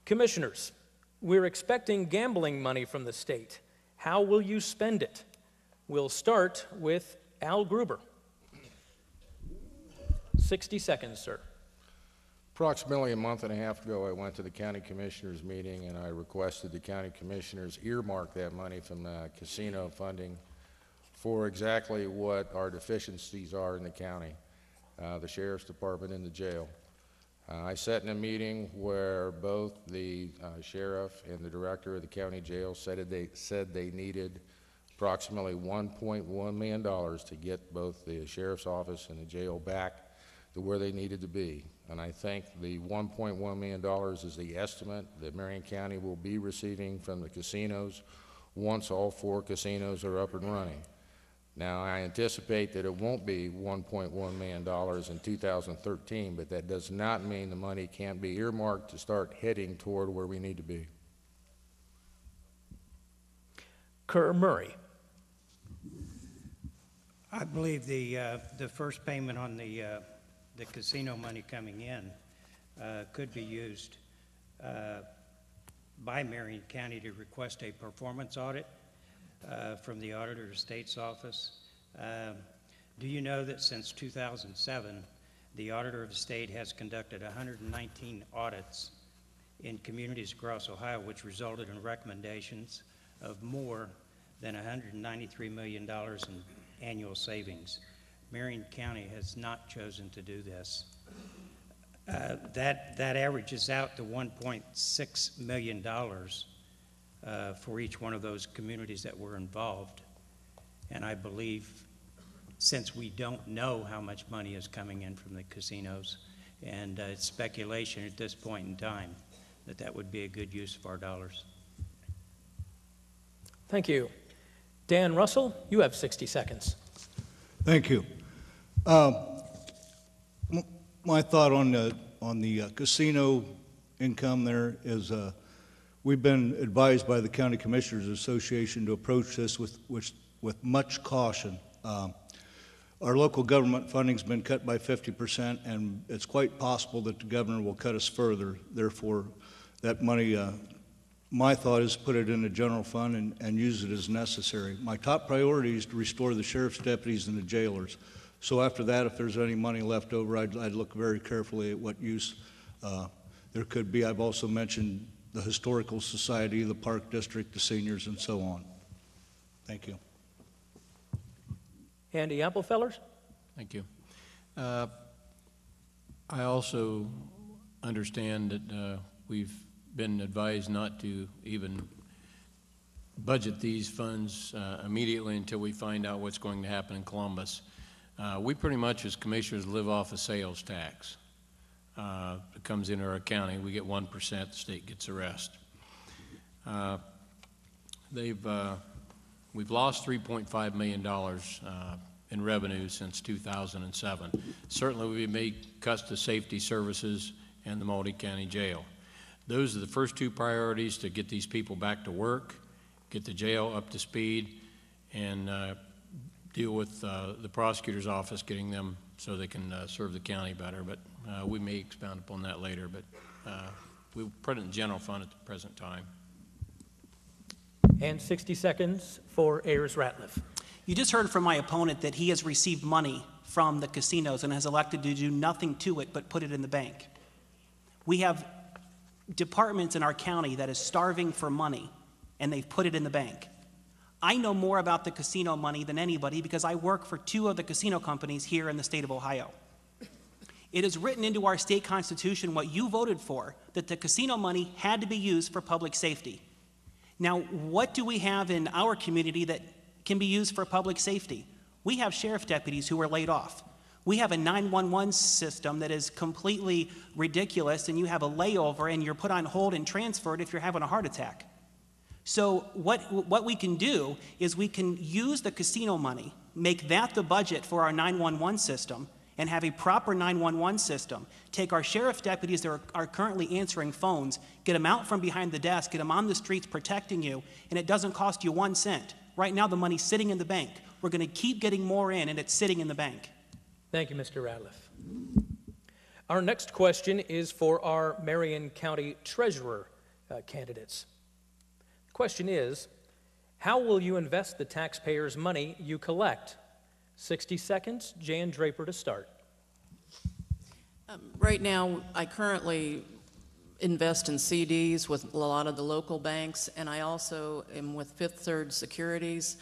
Commissioners, we're expecting gambling money from the state. How will you spend it? We'll start with Al Gruber. 60 seconds, sir. Approximately a month and a half ago, I went to the county commissioners meeting and I requested the county commissioners earmark that money from casino funding for exactly what our deficiencies are in the county, the sheriff's department and the jail. I sat in a meeting where both the sheriff and the director of the county jail said they needed approximately $1.1 million to get both the sheriff's office and the jail back to where they needed to be. And I think the $1.1 million is the estimate that Marion County will be receiving from the casinos once all 4 casinos are up and running. Now, I anticipate that it won't be $1.1 million in 2013, but that does not mean the money can't be earmarked to start heading toward where we need to be. Kerr Murray. I believe the first payment on the casino money coming in could be used by Marion County to request a performance audit from the Auditor of State's office. Do you know that since 2007, the Auditor of State has conducted 119 audits in communities across Ohio, which resulted in recommendations of more than $193 million in annual savings? Marion County has not chosen to do this. That averages out to $1.6 million for each one of those communities that were involved. And I believe, since we don't know how much money is coming in from the casinos, and it's speculation at this point in time, that would be a good use of our dollars. Thank you. Dan Russell, you have 60 seconds. Thank you. My thought on the casino income there is we've been advised by the County Commissioners Association to approach this with much caution. Our local government funding's been cut by 50%, and it's quite possible that the governor will cut us further. Therefore, that money, my thought is put it in the general fund and use it as necessary. My top priority is to restore the sheriff's deputies and the jailers. So after that, if there's any money left over, I'd look very carefully at what use there could be. I've also mentioned the Historical Society, the Park District, the seniors, and so on. Thank you. Andy Appelfellers. Thank you. I also understand that we've been advised not to even budget these funds immediately until we find out what's going to happen in Columbus. We pretty much, as commissioners, live off a sales tax. It comes into our county. We get 1%, the state gets the rest. We've lost $3.5 million in revenue since 2007. Certainly, we've made cuts to safety services and the multi-county jail. Those are the first 2 priorities, to get these people back to work, get the jail up to speed, and deal with the prosecutor's office, getting them so they can serve the county better. But we may expound upon that later, but we'll put it in general fund at the present time. And 60 seconds for Ayers Ratliff. You just heard from my opponent that he has received money from the casinos and has elected to do nothing to it but put it in the bank. We have departments in our county that is starving for money, and they've put it in the bank. I know more about the casino money than anybody because I work for 2 of the casino companies here in the state of Ohio. It is written into our state constitution, what you voted for, that the casino money had to be used for public safety. Now, what do we have in our community that can be used for public safety? We have sheriff deputies who are laid off. We have a 911 system that is completely ridiculous, and you have a layover and you're put on hold and transferred if you're having a heart attack. So what we can do is we can use the casino money, make that the budget for our 911 system, and have a proper 911 system. Take our sheriff deputies that are currently answering phones, get them out from behind the desk, get them on the streets protecting you, and it doesn't cost you 1 cent. Right now, the money's sitting in the bank. We're going to keep getting more in, and it's sitting in the bank. Thank you, Mr. Ratliff. Our next question is for our Marion County Treasurer candidates. The question is, how will you invest the taxpayers' money you collect? 60 seconds, Jan Draper to start. Right now, I currently invest in CDs with a lot of the local banks, and I also am with Fifth Third Securities,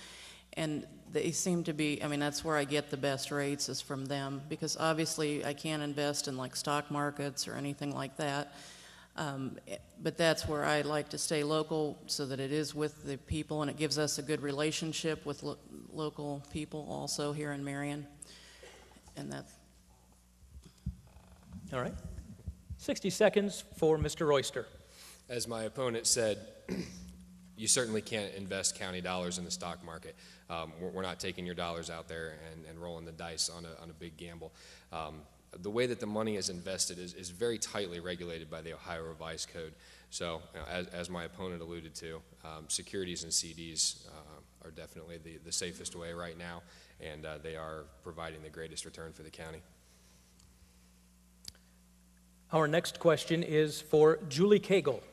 and they seem to be, I mean, that's where I get the best rates is from them, because obviously I can't invest in like stock markets or anything like that. But that's where I like to stay local so that it is with the people and it gives us a good relationship with local people also here in Marion. And that's... All right. 60 seconds for Mr. Oyster. As my opponent said, you certainly can't invest county dollars in the stock market. We're not taking your dollars out there and rolling the dice on a big gamble. The way that the money is invested is very tightly regulated by the Ohio Revised Code. So, as my opponent alluded to, securities and CDs are definitely the safest way right now, and they are providing the greatest return for the county. Our next question is for Julie Cagle.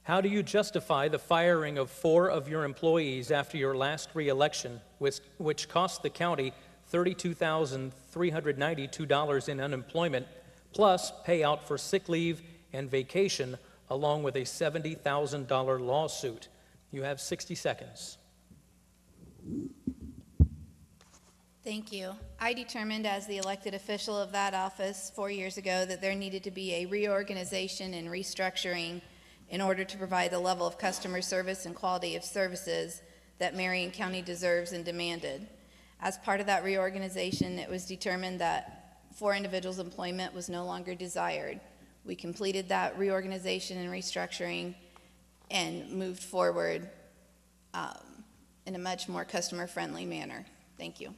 How do you justify the firing of 4 of your employees after your last re-election, which cost the county $32,392 in unemployment, plus payout for sick leave and vacation, along with a $70,000 lawsuit? You have 60 seconds. Thank you. I determined as the elected official of that office 4 years ago that there needed to be a reorganization and restructuring in order to provide the level of customer service and quality of services that Marion County deserves and demanded. As part of that reorganization, it was determined that 4 individuals' employment was no longer desired. We completed that reorganization and restructuring and moved forward in a much more customer-friendly manner. Thank you.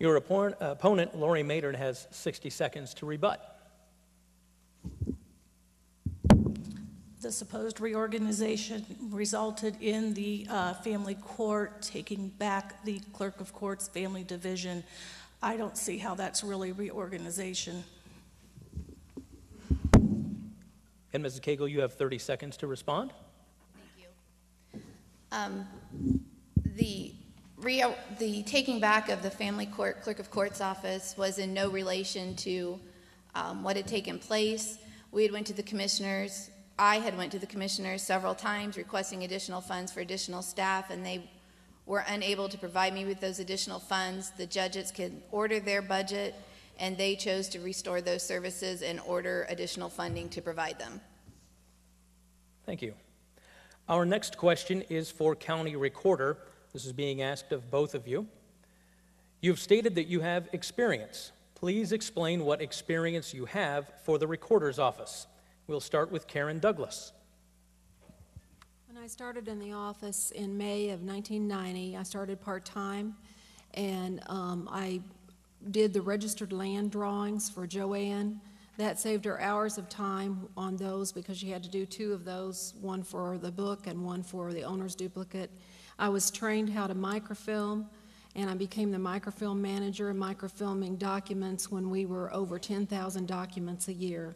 Your opponent, Lori Maynard, has 60 seconds to rebut. The supposed reorganization resulted in the family court taking back the clerk of court's family division. I don't see how that's really reorganization. And Mrs. Cagle, you have 30 seconds to respond. Thank you. The taking back of the family court clerk of court's office was in no relation to what had taken place. We had went to the commissioners. I had went to the commissioners several times requesting additional funds for additional staff, and they were unable to provide me with those additional funds. The judges could order their budget, and they chose to restore those services and order additional funding to provide them. Thank you. Our next question is for County Recorder. This is being asked of both of you. You've stated that you have experience. Please explain what experience you have for the Recorder's Office. We'll start with Karen Douglas. When I started in the office in May of 1990, I started part-time, and I did the registered land drawings for Joanne. That saved her hours of time on those because she had to do 2 of those, one for the book and one for the owner's duplicate. I was trained how to microfilm, and I became the microfilm manager, microfilming documents when we were over 10,000 documents a year.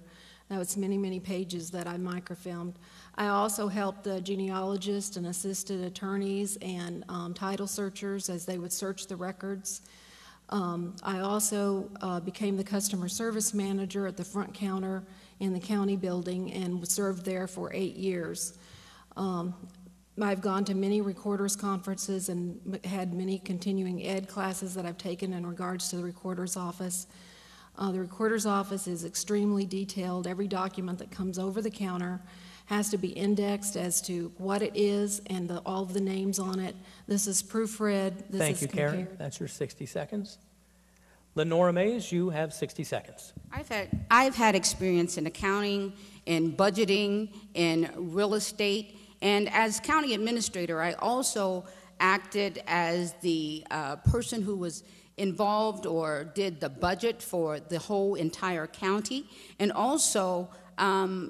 That was many, many pages that I microfilmed. I also helped the genealogists and assisted attorneys and title searchers as they would search the records. I also became the customer service manager at the front counter in the county building and served there for 8 years. I've gone to many recorders conferences and had many continuing ed classes that I've taken in regards to the recorder's office. The recorder's office is extremely detailed. Every document that comes over the counter has to be indexed as to what it is and all of the names on it. This is proofread. This Thank is you, compared. Karen. That's your 60 seconds. Lenora Mays, you have 60 seconds. I've had experience in accounting, in budgeting, in real estate, and as county administrator, I also acted as the person who was involved or did the budget for the whole entire county. And also,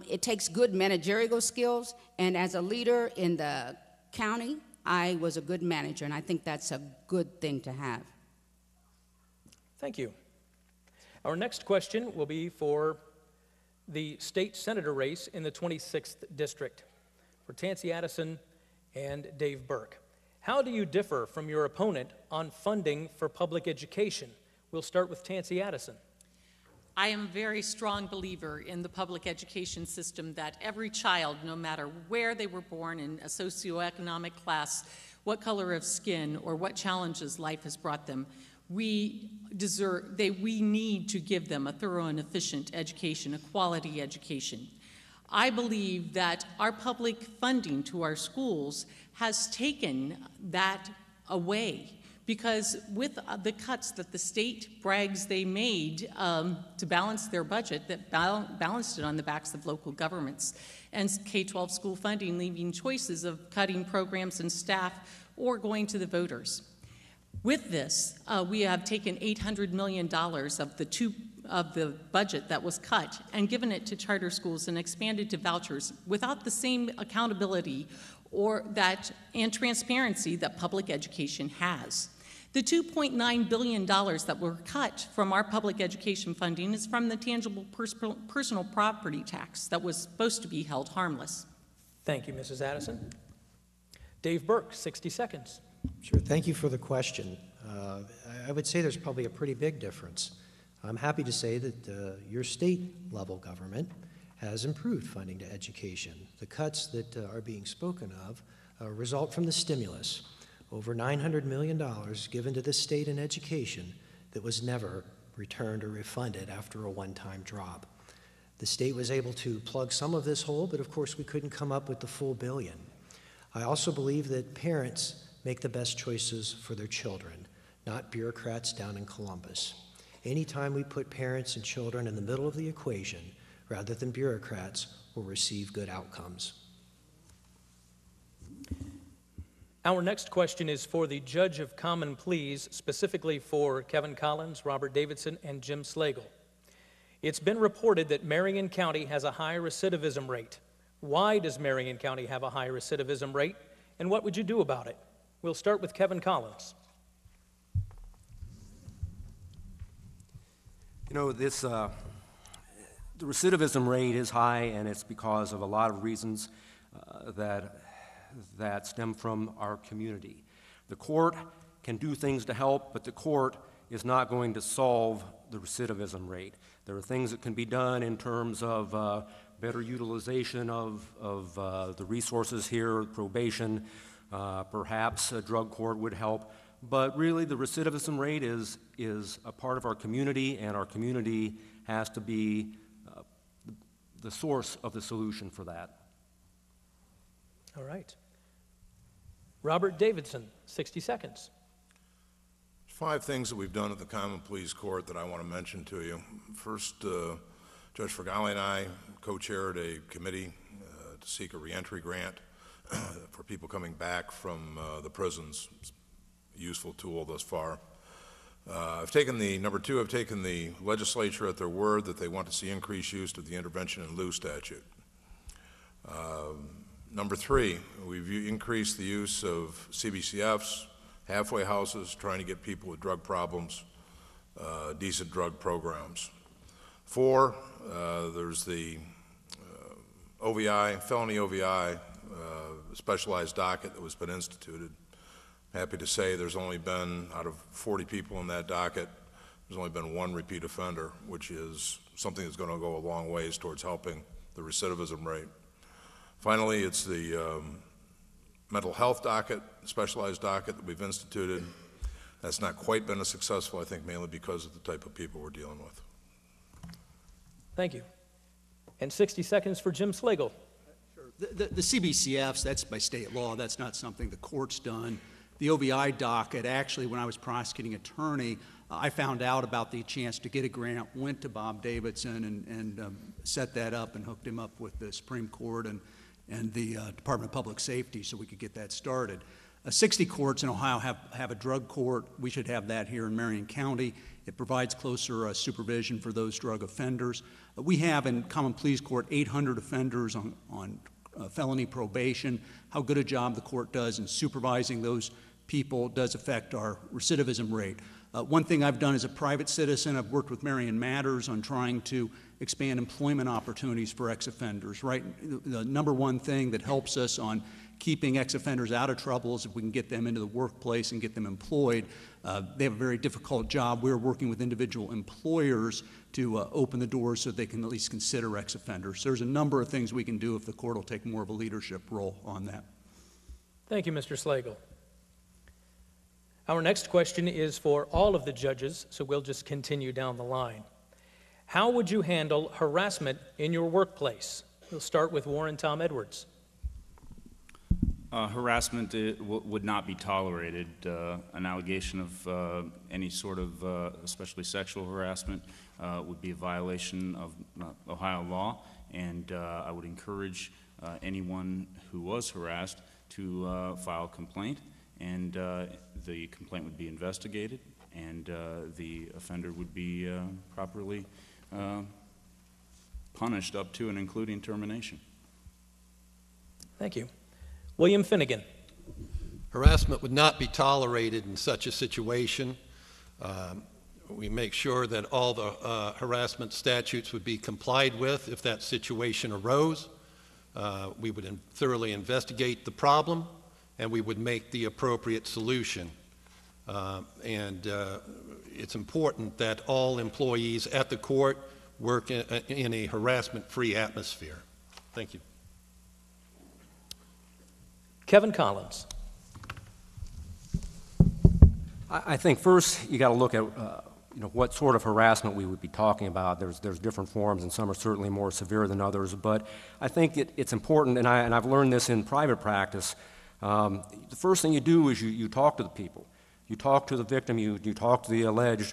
it takes good managerial skills, and as a leader in the county, I was a good manager, and I think that's a good thing to have. Thank you. Our next question will be for the state senator race in the 26th district for Tansy Addison and Dave Burke. How do you differ from your opponent on funding for public education? We'll start with Tansy Addison. I am a very strong believer in the public education system, that every child, no matter where they were born in a socioeconomic class, what color of skin, or what challenges life has brought them, we need to give them a thorough and efficient education, a quality education. I believe that our public funding to our schools has taken that away, because with the cuts that the state brags they made to balance their budget, that balanced it on the backs of local governments, and K-12 school funding leaving choices of cutting programs and staff or going to the voters. With this, we have taken $800 million of the budget that was cut and given it to charter schools and expanded to vouchers without the same accountability and transparency that public education has. The $2.9 billion that were cut from our public education funding is from the tangible personal property tax that was supposed to be held harmless. Thank you, Mrs. Addison. Dave Burke, 60 seconds. Sure, thank you for the question. I would say there's probably a pretty big difference. I'm happy to say that your state-level government has improved funding to education. The cuts that are being spoken of result from the stimulus, over $900 million given to the state in education that was never returned or refunded after a one-time drop. The state was able to plug some of this hole, but of course we couldn't come up with the full billion. I also believe that parents make the best choices for their children, not bureaucrats down in Columbus. Anytime we put parents and children in the middle of the equation, rather than bureaucrats, we'll receive good outcomes. Our next question is for the Judge of Common Pleas, specifically for Kevin Collins, Robert Davidson, and Jim Slagle. It's been reported that Marion County has a high recidivism rate. Why does Marion County have a high recidivism rate, and what would you do about it? We'll start with Kevin Collins. You know, the recidivism rate is high, and it's because of a lot of reasons that stem from our community. The court can do things to help, but the court is not going to solve the recidivism rate. There are things that can be done in terms of better utilization of the resources here, probation, perhaps a drug court would help, but really the recidivism rate is a part of our community, and our community has to be the source of the solution for that. All right. Robert Davidson, 60 seconds. 5 things that we've done at the Common Pleas Court that I want to mention to you. First, Judge Fergali and I co-chaired a committee to seek a reentry grant for people coming back from the prisons. A useful tool thus far. Number 2, I've taken the legislature at their word that they want to see increased use of the intervention in lieu statute. Number 3, we've increased the use of CBCFs, halfway houses, trying to get people with drug problems, decent drug programs. 4, there's the OVI, felony OVI, specialized docket that was been instituted. Happy to say there's only been, out of 40 people in that docket, there's only been 1 repeat offender, which is something that's going to go a long ways towards helping the recidivism rate. Finally, it's the mental health docket, specialized docket that we've instituted. That's not quite been as successful, I think, mainly because of the type of people we're dealing with. Thank you. And 60 seconds for Jim Slagle. Sure. The CBCFs, that's by state law. That's not something the court's done. The OVI docket, actually, when I was prosecuting attorney, I found out about the chance to get a grant, went to Bob Davidson and set that up and hooked him up with the Supreme Court and the Department of Public Safety so we could get that started. 60 courts in Ohio have a drug court. We should have that here in Marion County. It provides closer supervision for those drug offenders. We have in Common Pleas Court 800 offenders on felony probation. How good a job the court does in supervising those people does affect our recidivism rate. One thing I've done as a private citizen, I've worked with Marion Matters on trying to expand employment opportunities for ex-offenders, right? The number one thing that helps us on keeping ex-offenders out of trouble is if we can get them into the workplace and get them employed. They have a very difficult job. We're working with individual employers to open the doors so they can at least consider ex-offenders. So there's a number of things we can do if the court will take more of a leadership role on that. Thank you, Mr. Slagle. Our next question is for all of the judges, so we'll just continue down the line. How would you handle harassment in your workplace? We'll start with Warren Tom Edwards. Harassment would not be tolerated. An allegation of any sort of, especially sexual harassment, would be a violation of Ohio law, and I would encourage anyone who was harassed to file a complaint, and the complaint would be investigated, and the offender would be properly punished up to and including termination. Thank you. William Finnegan. Harassment would not be tolerated in such a situation. We make sure that all the harassment statutes would be complied with if that situation arose. We would thoroughly investigate the problem, and we would make the appropriate solution. It's important that all employees at the court work in a harassment-free atmosphere. Thank you. Kevin Collins. I think first you got to look at what sort of harassment we would be talking about. There's different forms, and some are certainly more severe than others. But I think it's important, and I've learned this in private practice. The first thing you do is you talk to the people. You talk to the victim. You talk to the alleged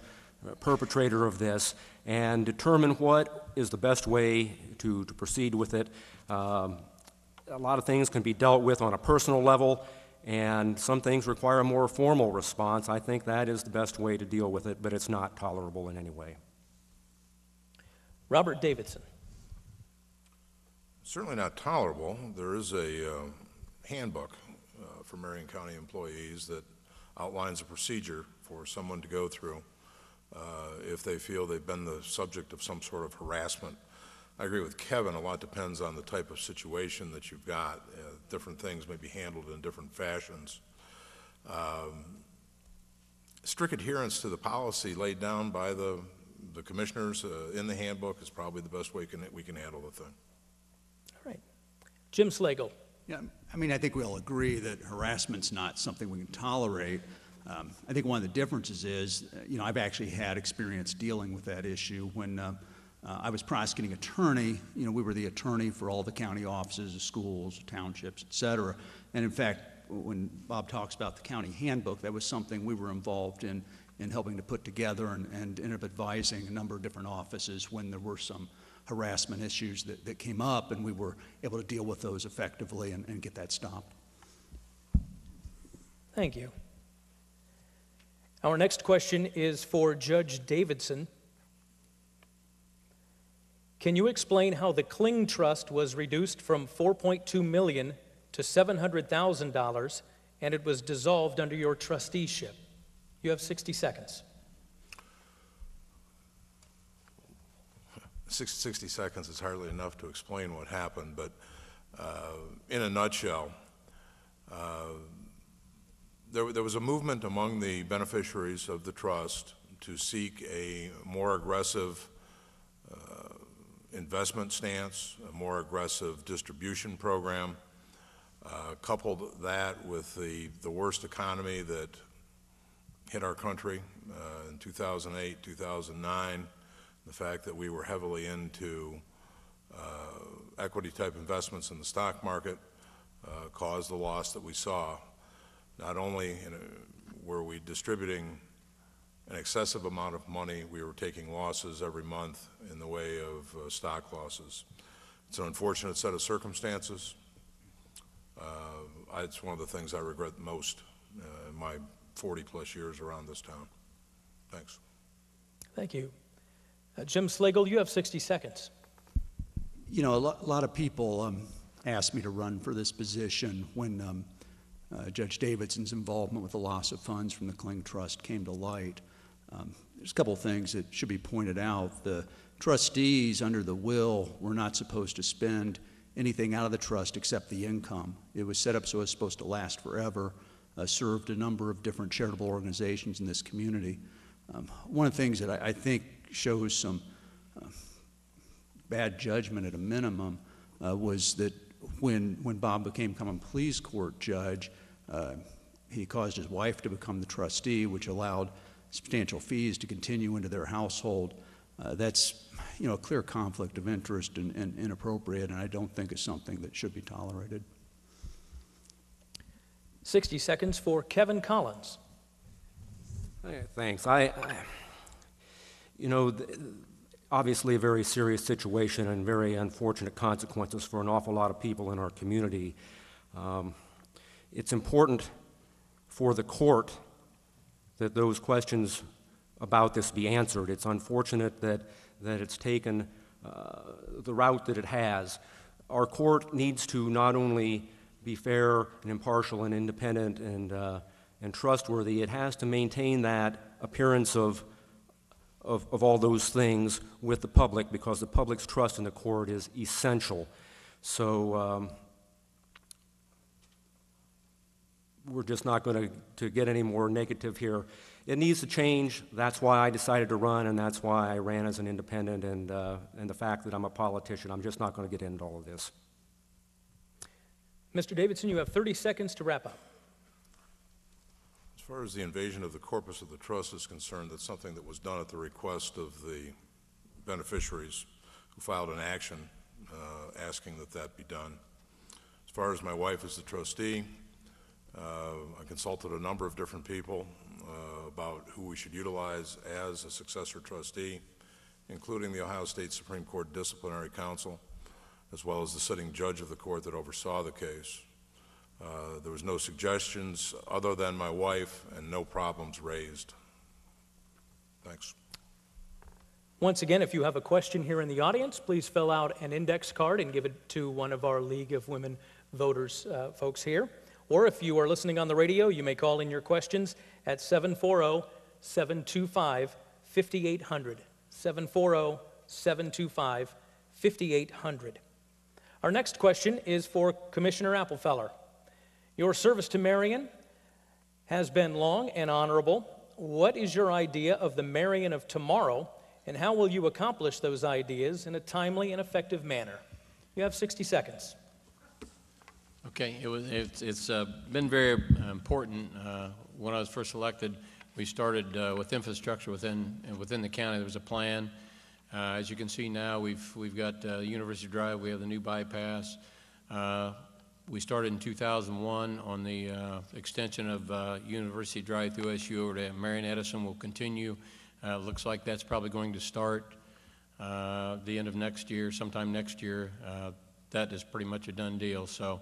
perpetrator of this, and determine what is the best way to proceed with it. A lot of things can be dealt with on a personal level, and some things require a more formal response. I think that is the best way to deal with it, but it's not tolerable in any way. Robert Davidson. Certainly not tolerable. There is a handbook for Marion County employees that outlines a procedure for someone to go through if they feel they've been the subject of some sort of harassment. I agree with Kevin, a lot depends on the type of situation that you've got. Different things may be handled in different fashions. Strict adherence to the policy laid down by the commissioners in the handbook is probably the best way we can handle the thing. All right. Jim Slagle. Yeah, I mean, I think we all agree that harassment's not something we can tolerate. I think one of the differences is, I've actually had experience dealing with that issue when I was prosecuting attorney. We were the attorney for all the county offices, the schools, townships, et cetera. And in fact, when Bob talks about the county handbook, that was something we were involved in helping to put together and ended up advising a number of different offices when there were some harassment issues that came up, and we were able to deal with those effectively and get that stopped. Thank you. Our next question is for Judge Davidson. Can you explain how the Kling Trust was reduced from $4.2 million to $700,000 and it was dissolved under your trusteeship? You have 60 seconds. 60 seconds is hardly enough to explain what happened, but in a nutshell, there was a movement among the beneficiaries of the trust to seek a more aggressive investment stance, a more aggressive distribution program, coupled that with the worst economy that hit our country in 2008, 2009, the fact that we were heavily into equity-type investments in the stock market caused the loss that we saw. Not only were we distributing an excessive amount of money, we were taking losses every month in the way of stock losses. It's an unfortunate set of circumstances. It's one of the things I regret most in my 40-plus years around this town. Thanks. Thank you. Jim Slagle, you have 60 seconds. You know, a lot of people asked me to run for this position when Judge Davidson's involvement with the loss of funds from the Kling Trust came to light. There's a couple of things that should be pointed out. The trustees under the will were not supposed to spend anything out of the trust except the income. It was set up so it was supposed to last forever, served a number of different charitable organizations in this community. One of the things that I think shows some bad judgment at a minimum was that when Bob became common pleas court judge, he caused his wife to become the trustee, which allowed substantial fees to continue into their household. That's, you know, a clear conflict of interest and inappropriate, and I don't think it's something that should be tolerated. 60 seconds for Kevin Collins. Thanks. You know, obviously a very serious situation and very unfortunate consequences for an awful lot of people in our community. It's important for the court that those questions about this be answered. It's unfortunate that it's taken the route that it has. Our court needs to not only be fair and impartial and independent and trustworthy, it has to maintain that appearance of all those things with the public, because the public's trust in the court is essential. So we're just not going to get any more negative here. It needs to change. That's why I decided to run, and that's why I ran as an independent, and the fact that I'm a politician. I'm just not going to get into all of this. Mr. Davidson, you have 30 seconds to wrap up. As far as the invasion of the corpus of the trust is concerned, that's something that was done at the request of the beneficiaries who filed an action asking that that be done. As far as my wife as the trustee, I consulted a number of different people about who we should utilize as a successor trustee, including the Ohio State Supreme Court Disciplinary Council, as well as the sitting judge of the court that oversaw the case. There was no suggestions other than my wife and no problems raised. Thanks. Once again, if you have a question here in the audience, please fill out an index card and give it to one of our League of Women Voters folks here. Or if you are listening on the radio, you may call in your questions at 740-725-5800. 740-725-5800. Our next question is for Commissioner Applefeller. Your service to Marion has been long and honorable. What is your idea of the Marion of tomorrow, and how will you accomplish those ideas in a timely and effective manner? You have 60 seconds. Okay, it's been very important. When I was first elected, we started with infrastructure within the county. There was a plan. As you can see now, we've got University Drive. We have the new bypass. We started in 2001 on the extension of University Drive through SU over to Marion Edison. Will continue. Looks like that's probably going to start the end of next year, sometime next year. That is pretty much a done deal. So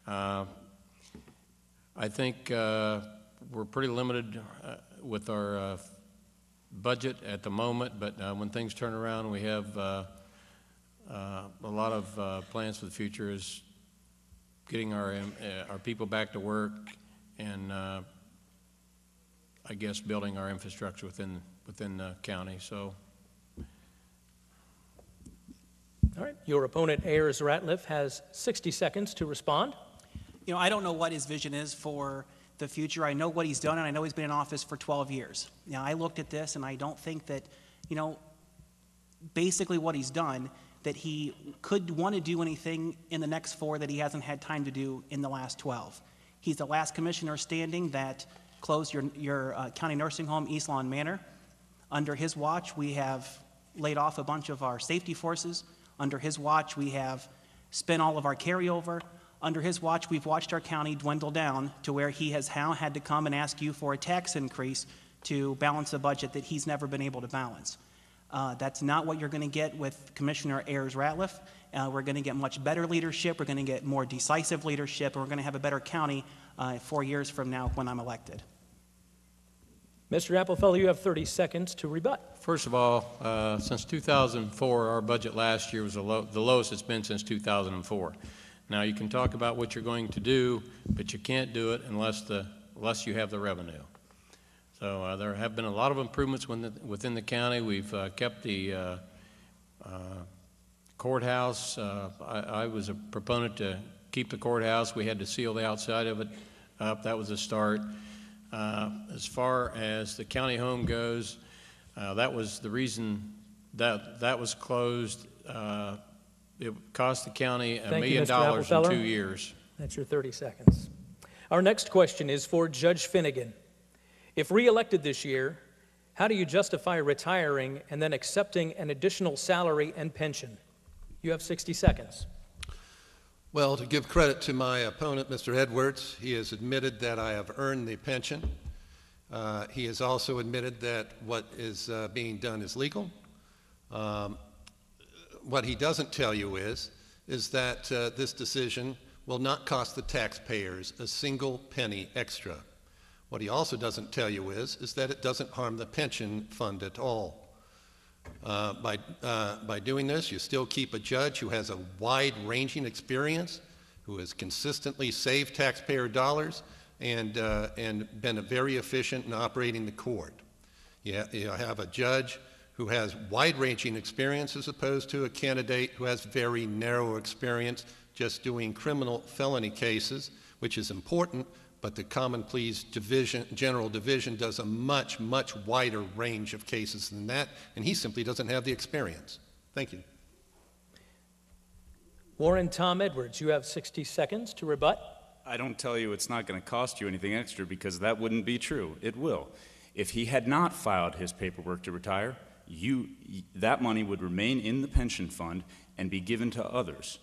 I think we're pretty limited with our budget at the moment, but when things turn around, we have a lot of plans for the future, is getting our people back to work and I guess building our infrastructure within the county. So. All right, your opponent, Ayers Ratliff, has 60 seconds to respond. You know, I don't know what his vision is for the future. I know what he's done, and I know he's been in office for 12 years. Now, I looked at this, and I don't think that, you know, basically what he's done, that he could want to do anything in the next 4 that he hasn't had time to do in the last 12. He's the last commissioner standing that closed your county nursing home, East Lawn Manor. Under his watch, we have laid off a bunch of our safety forces. Under his watch, we have spent all of our carryover. Under his watch, we've watched our county dwindle down to where he has now had to come and ask you for a tax increase to balance a budget that he's never been able to balance. That's not what you're going to get with Commissioner Ayers-Ratliff. We're going to get much better leadership. We're going to get more decisive leadership, and we're going to have a better county 4 years from now when I'm elected. Mr. Applefellow, you have 30 seconds to rebut. First of all, since 2004, our budget last year was the lowest it's been since 2004. Now, you can talk about what you're going to do, but you can't do it unless you have the revenue. So there have been a lot of improvements within the county. We've kept the courthouse. I was a proponent to keep the courthouse. We had to seal the outside of it up. That was a start. As far as the county home goes, that was the reason that was closed. It cost the county $1 million in 2 years. That's your 30 seconds. Our next question is for Judge Finnegan. If reelected this year, how do you justify retiring and then accepting an additional salary and pension? You have 60 seconds. Well, to give credit to my opponent, Mr. Edwards, he has admitted that I have earned the pension. He has also admitted that what is being done is legal. What he doesn't tell you is that this decision will not cost the taxpayers a single penny extra. What he also doesn't tell you is that it doesn't harm the pension fund at all. By doing this, you still keep a judge who has a wide-ranging experience, who has consistently saved taxpayer dollars and been very efficient in operating the court. You have a judge who has wide-ranging experience as opposed to a candidate who has very narrow experience just doing criminal felony cases, which is important, but the Common Pleas General Division does a much, much wider range of cases than that, and he simply doesn't have the experience. Thank you. Warren Tom Edwards, you have 60 seconds to rebut. I don't tell you it's not going to cost you anything extra because that wouldn't be true. It will. If he had not filed his paperwork to retire, that money would remain in the pension fund and be given to others.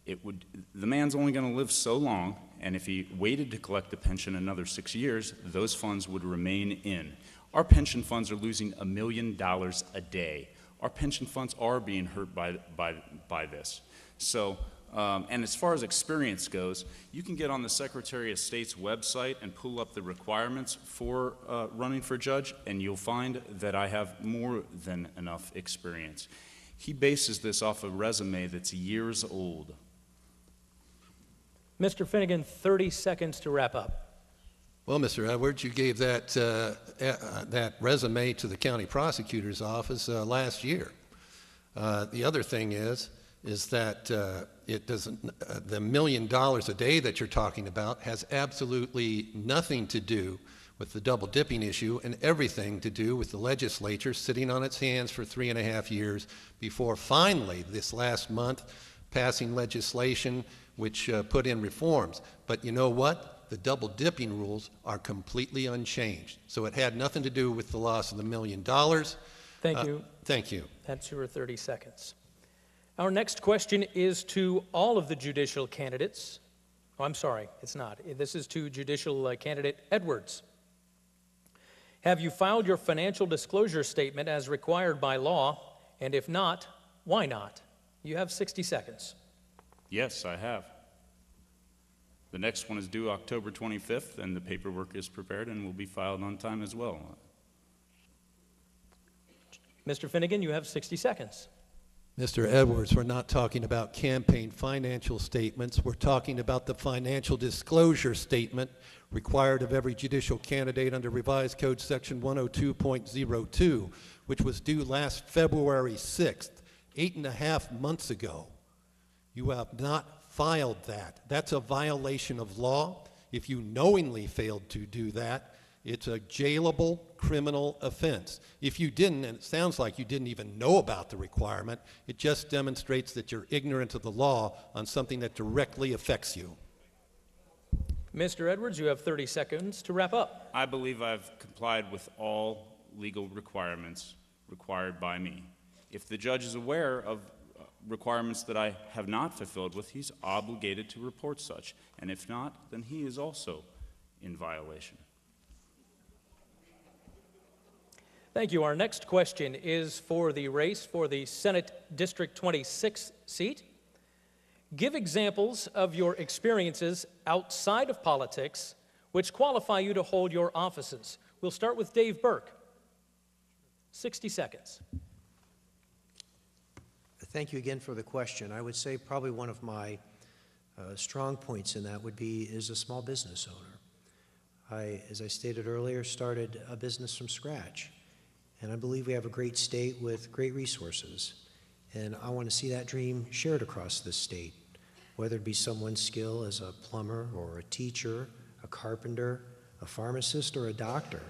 The man's only going to live so long, and if he waited to collect the pension another 6 years, those funds would remain in. Our pension funds are losing $1 million a day. Our pension funds are being hurt by this. So, and as far as experience goes, you can get on the Secretary of State's website and pull up the requirements for running for judge, and you'll find that I have more than enough experience. He bases this off a resume that's years old. Mr. Finnegan, 30 seconds to wrap up. Well, Mr. Edwards, you gave that resume to the county prosecutor's office last year. The other thing is that it doesn't, the $1 million a day that you're talking about has absolutely nothing to do with the double dipping issue and everything to do with the legislature sitting on its hands for 3.5 years before finally this last month passing legislation which put in reforms. But you know what? The double dipping rules are completely unchanged. So it had nothing to do with the loss of the $1 million. Thank you. Thank you. That's your 30 seconds. Our next question is to all of the judicial candidates. Oh, I'm sorry, it's not. This is to judicial candidate Edwards. Have you filed your financial disclosure statement as required by law? And if not, why not? You have 60 seconds. Yes, I have. The next one is due October 25th, and the paperwork is prepared and will be filed on time as well. Mr. Finnegan, you have 60 seconds. Mr. Edwards, we're not talking about campaign financial statements. We're talking about the financial disclosure statement required of every judicial candidate under Revised Code Section 102.02, which was due last February 6th, 8.5 months ago. You have not filed that. That's a violation of law. If you knowingly failed to do that, it's a jailable criminal offense. If you didn't, and it sounds like you didn't even know about the requirement, it just demonstrates that you're ignorant of the law on something that directly affects you. Mr. Edwards, you have 30 seconds to wrap up. I believe I've complied with all legal requirements required by me. If the judge is aware of requirements that I have not fulfilled with, he's obligated to report such. And if not, then he is also in violation. Thank you. Our next question is for the race for the Senate District 26 seat. Give examples of your experiences outside of politics which qualify you to hold your offices. We'll start with Dave Burke. 60 seconds. Thank you again for the question. I would say probably one of my strong points in that would be as a small business owner. As I stated earlier, started a business from scratch. And I believe we have a great state with great resources. And I want to see that dream shared across this state, whether it be someone's skill as a plumber or a teacher, a carpenter, a pharmacist, or a doctor.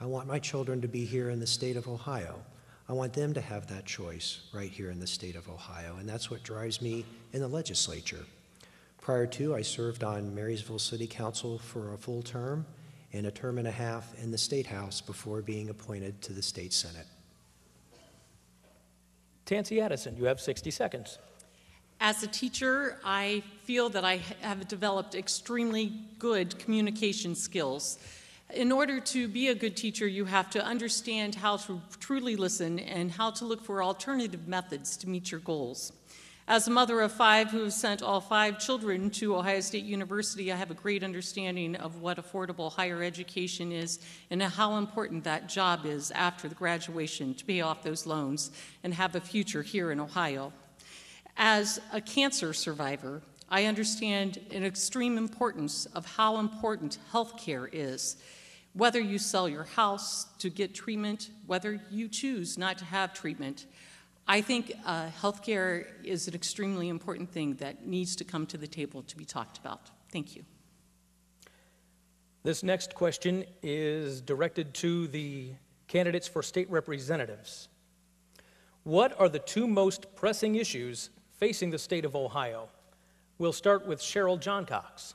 I want my children to be here in the state of Ohio. I want them to have that choice right here in the state of Ohio, and that's what drives me in the legislature. Prior to, I served on Marysville City Council for a full term and a term and a half in the State House before being appointed to the State Senate. Tansy Addison, you have 60 seconds. As a teacher, I feel that I have developed extremely good communication skills. In order to be a good teacher, you have to understand how to truly listen and how to look for alternative methods to meet your goals. As a mother of 5 who has sent all 5 children to Ohio State University, I have a great understanding of what affordable higher education is and how important that job is after the graduation to pay off those loans and have a future here in Ohio. As a cancer survivor, I understand an extreme importance of how important health care is. Whether you sell your house to get treatment, whether you choose not to have treatment, I think health care is an extremely important thing that needs to come to the table to be talked about. Thank you. This next question is directed to the candidates for state representatives. What are the 2 most pressing issues facing the state of Ohio? We'll start with Cheryl Johncox.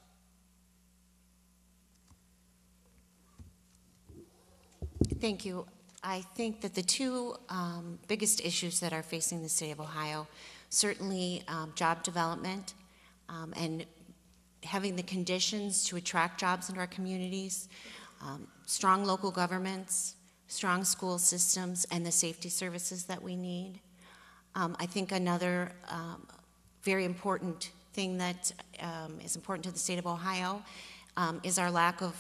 Thank you. I think that the 2 biggest issues that are facing the state of Ohio, certainly job development and having the conditions to attract jobs into our communities, strong local governments, strong school systems, and the safety services that we need. I think another very important thing that is important to the state of Ohio is our lack of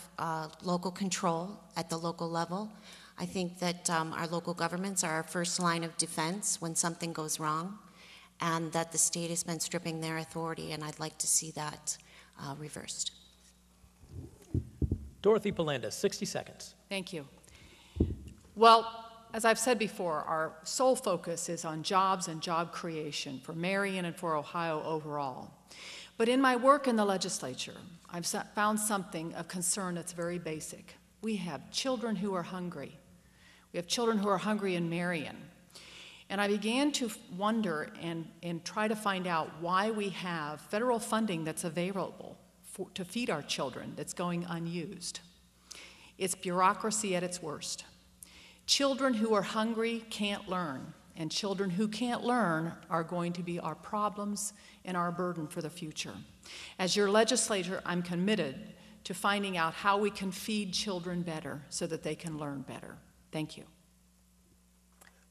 local control at the local level. I think that our local governments are our first line of defense when something goes wrong, and that the state has been stripping their authority, and I'd like to see that reversed. Dorothy Palandis, 60 seconds. Thank you. Well, as I've said before, our sole focus is on jobs and job creation for Marion and for Ohio overall. But in my work in the legislature, I've found something of concern that's very basic. We have children who are hungry. We have children who are hungry in Marion. And I began to wonder and try to find out why we have federal funding that's available to feed our children that's going unused. It's bureaucracy at its worst. Children who are hungry can't learn, and children who can't learn are going to be our problems and our burden for the future. As your legislator, I'm committed to finding out how we can feed children better so that they can learn better. Thank you.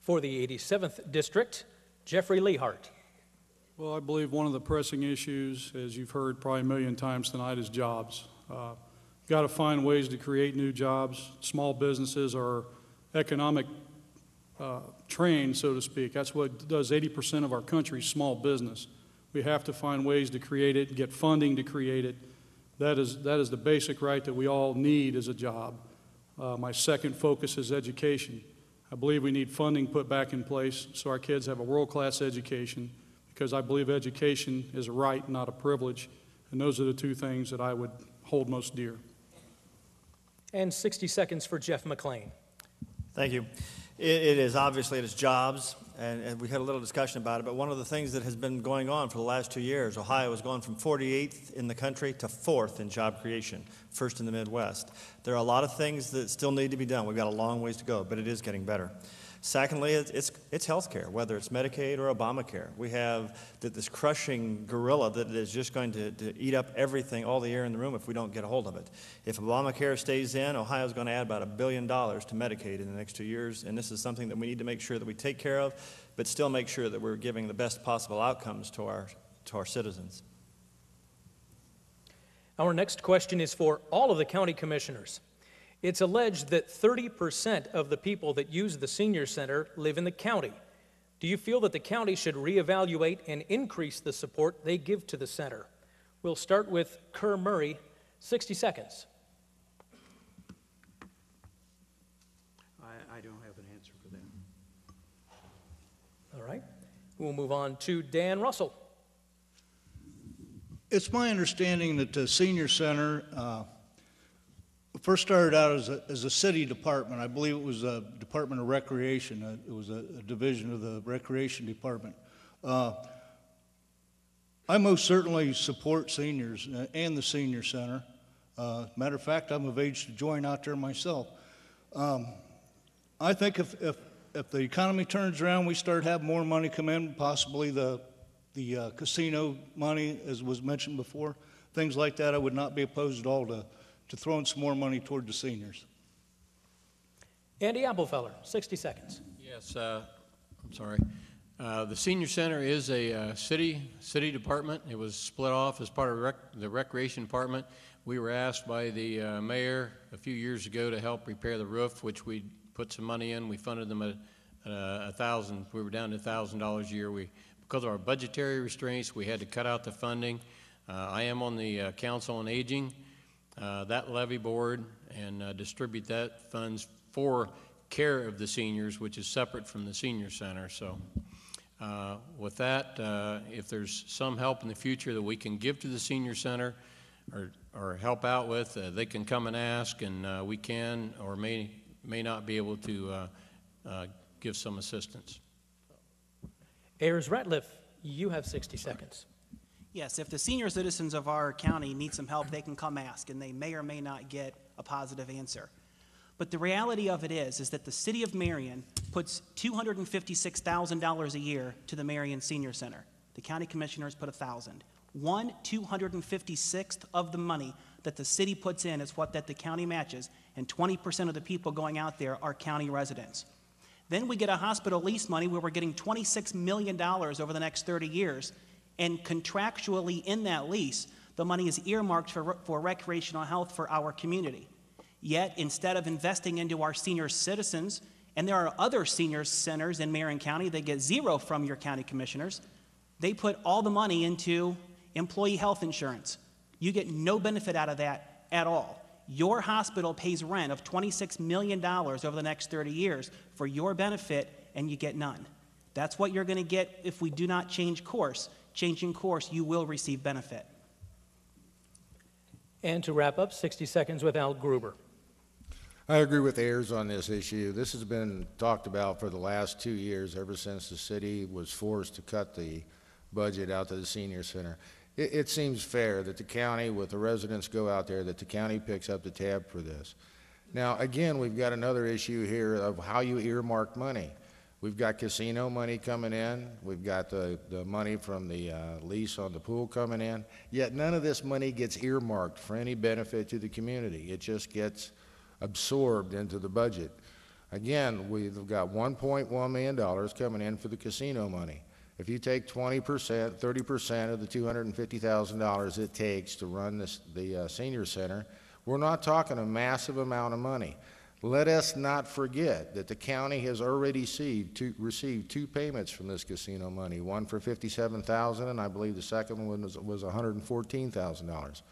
For the 87th District, Jeffrey Lehart. Well, I believe one of the pressing issues, as you've heard probably a million times tonight, is jobs. Got to find ways to create new jobs. Small businesses are economic train, so to speak. That's what does 80% of our country's small business. We have to find ways to create it, get funding to create it. That is the basic right that we all need as a job. My second focus is education. I believe we need funding put back in place so our kids have a world-class education, because I believe education is a right, not a privilege, and those are the 2 things that I would hold most dear. And 60 seconds for Jeff McLean. Thank you. It is jobs, and we had a little discussion about it, but one of the things that has been going on for the last 2 years, Ohio has gone from 48th in the country to 4th in job creation, first in the Midwest. There are a lot of things that still need to be done. We've got a long ways to go, but it is getting better. Secondly, it's health care, whether it's Medicaid or Obamacare. We have this crushing gorilla that is just going to eat up everything, all the air in the room if we don't get a hold of it. If Obamacare stays in, Ohio's going to add about $1 billion to Medicaid in the next 2 years, and this is something that we need to make sure that we take care of, but still make sure that we're giving the best possible outcomes to our citizens. Our next question is for all of the county commissioners. It's alleged that 30% of the people that use the senior center live in the county. Do you feel that the county should reevaluate and increase the support they give to the center? We'll start with Kerr Murray, 60 seconds. I don't have an answer for that. All right. We'll move on to Dan Russell. It's my understanding that the senior center first started out as a city department. I believe it was a Department of Recreation. It was a division of the Recreation Department. I most certainly support seniors and the senior center. Matter of fact, I'm of age to join out there myself. I think if the economy turns around, we start having more money come in, possibly the casino money, as was mentioned before, things like that, I would not be opposed at all to throwing some more money toward the seniors. Andy Applefeller, 60 seconds. Yes, I'm sorry. The senior center is a city department. It was split off as part of the recreation department. We were asked by the mayor a few years ago to help repair the roof, which we put some money in. We funded them at $1,000. We were down to $1,000 a year. Because of our budgetary restraints, we had to cut out the funding. I am on the Council on Aging, that levy board, and distribute that funds for care of the seniors, which is separate from the senior center. So with that, if there's some help in the future that we can give to the senior center or help out with, they can come and ask, and we can or may not be able to give some assistance. Ayers Ratliff, you have 60 seconds. Yes, if the senior citizens of our county need some help, they can come ask, and they may or may not get a positive answer. But the reality of it is that the city of Marion puts $256,000 a year to the Marion Senior Center. The county commissioners put $1,000. 1/256th of the money that the city puts in is what that the county matches, and 20% of the people going out there are county residents. Then we get a hospital lease money where we're getting $26 million over the next 30 years, and contractually in that lease, the money is earmarked for recreational health for our community. Yet, instead of investing into our senior citizens, and there are other senior centers in Marion County that get zero from your county commissioners, they put all the money into employee health insurance. You get no benefit out of that at all. Your hospital pays rent of $26 million over the next 30 years for your benefit, and you get none. That's what you're going to get if we do not change course. Changing course, you will receive benefit. And to wrap up, 60 seconds with Al Gruber. I agree with Ayers on this issue. This has been talked about for the last 2 years, ever since the city was forced to cut the budget out to the senior center. It seems fair that the county, with the residents go out there, that the county picks up the tab for this. Now, again, we've got another issue here of how you earmark money. We've got casino money coming in. We've got the money from the lease on the pool coming in. Yet none of this money gets earmarked for any benefit to the community. It just gets absorbed into the budget. Again, we've got $1.1 million coming in for the casino money. If you take 20%, 30% of the $250,000 it takes to run the senior center, we're not talking a massive amount of money. Let us not forget that the county has already received two payments from this casino money, one for $57,000, and I believe the second one was $114,000.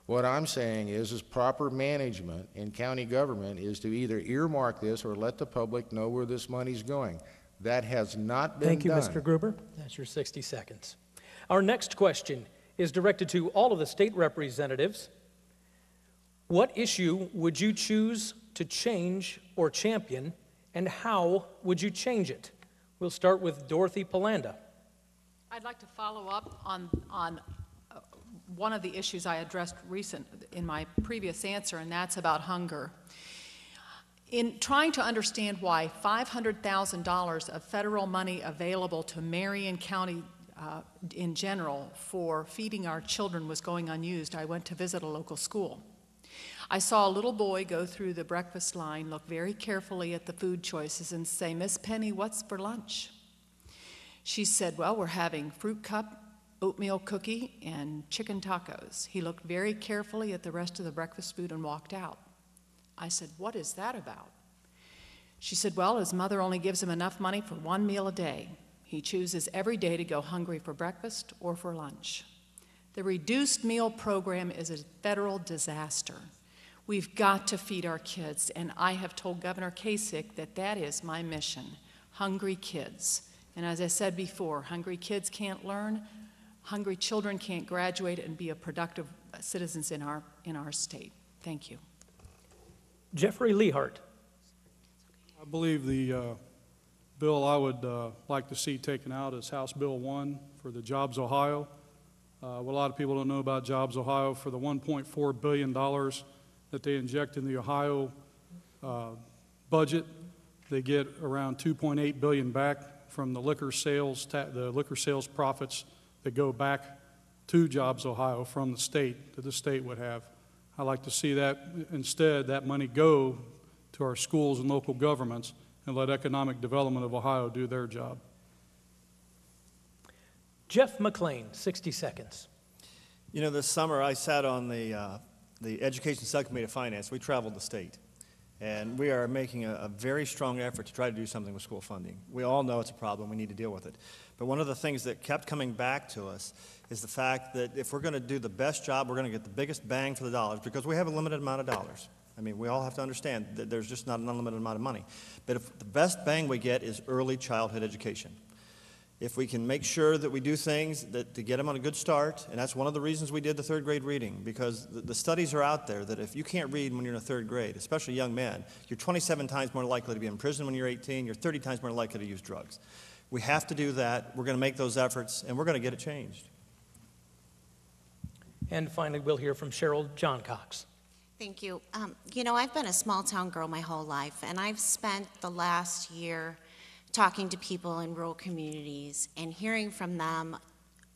What I'm saying is proper management in county government is to either earmark this or let the public know where this money's going. That has not been done. Thank you, Mr. Gruber. That's your 60 seconds. Our next question is directed to all of the state representatives. What issue would you choose to change or champion, and how would you change it? We'll start with Dorothy Polanda. I'd like to follow up on one of the issues I addressed in my previous answer, and that's about hunger. In trying to understand why $500,000 of federal money available to Marion County in general for feeding our children was going unused, I went to visit a local school. I saw a little boy go through the breakfast line, look very carefully at the food choices, and say, "Miss Penny, what's for lunch?" She said, "Well, we're having fruit cup, oatmeal cookie, and chicken tacos." He looked very carefully at the rest of the breakfast food and walked out. I said, "What is that about?" She said, "Well, his mother only gives him enough money for one meal a day. He chooses every day to go hungry for breakfast or for lunch." The reduced meal program is a federal disaster. We've got to feed our kids, and I have told Governor Kasich that that is my mission, hungry kids. And as I said before, hungry kids can't learn, hungry children can't graduate and be a productive citizens in our state. Thank you. Jeffrey Lehart. I believe the bill I would like to see taken out is House Bill 1 for the Jobs Ohio. What a lot of people don't know about Jobs Ohio, for the $1.4 billion that they inject in the Ohio budget, they get around $2.8 billion back from the liquor sales profits that go back to Jobs Ohio from the state that the state would have. I'd like to see that instead, that money go to our schools and local governments and let economic development of Ohio do their job. Jeff McLean, 60 seconds. You know, this summer I sat on the Education Subcommittee of Finance. We traveled the state, and we are making a very strong effort to try to do something with school funding. We all know it's a problem. We need to deal with it. But one of the things that kept coming back to us is the fact that if we're going to do the best job, we're going to get the biggest bang for the dollars, because we have a limited amount of dollars. I mean, we all have to understand that there's just not an unlimited amount of money. But if the best bang we get is early childhood education. If we can make sure that we do things to get them on a good start, and that's one of the reasons we did the third grade reading, because the studies are out there that if you can't read when you're in the third grade, especially young men, you're 27 times more likely to be in prison when you're 18, you're 30 times more likely to use drugs. We have to do that. We're going to make those efforts, and we're going to get it changed. And finally, we'll hear from Cheryl John Cox. Thank you. You know, I've been a small-town girl my whole life, and I've spent the last year talking to people in rural communities and hearing from them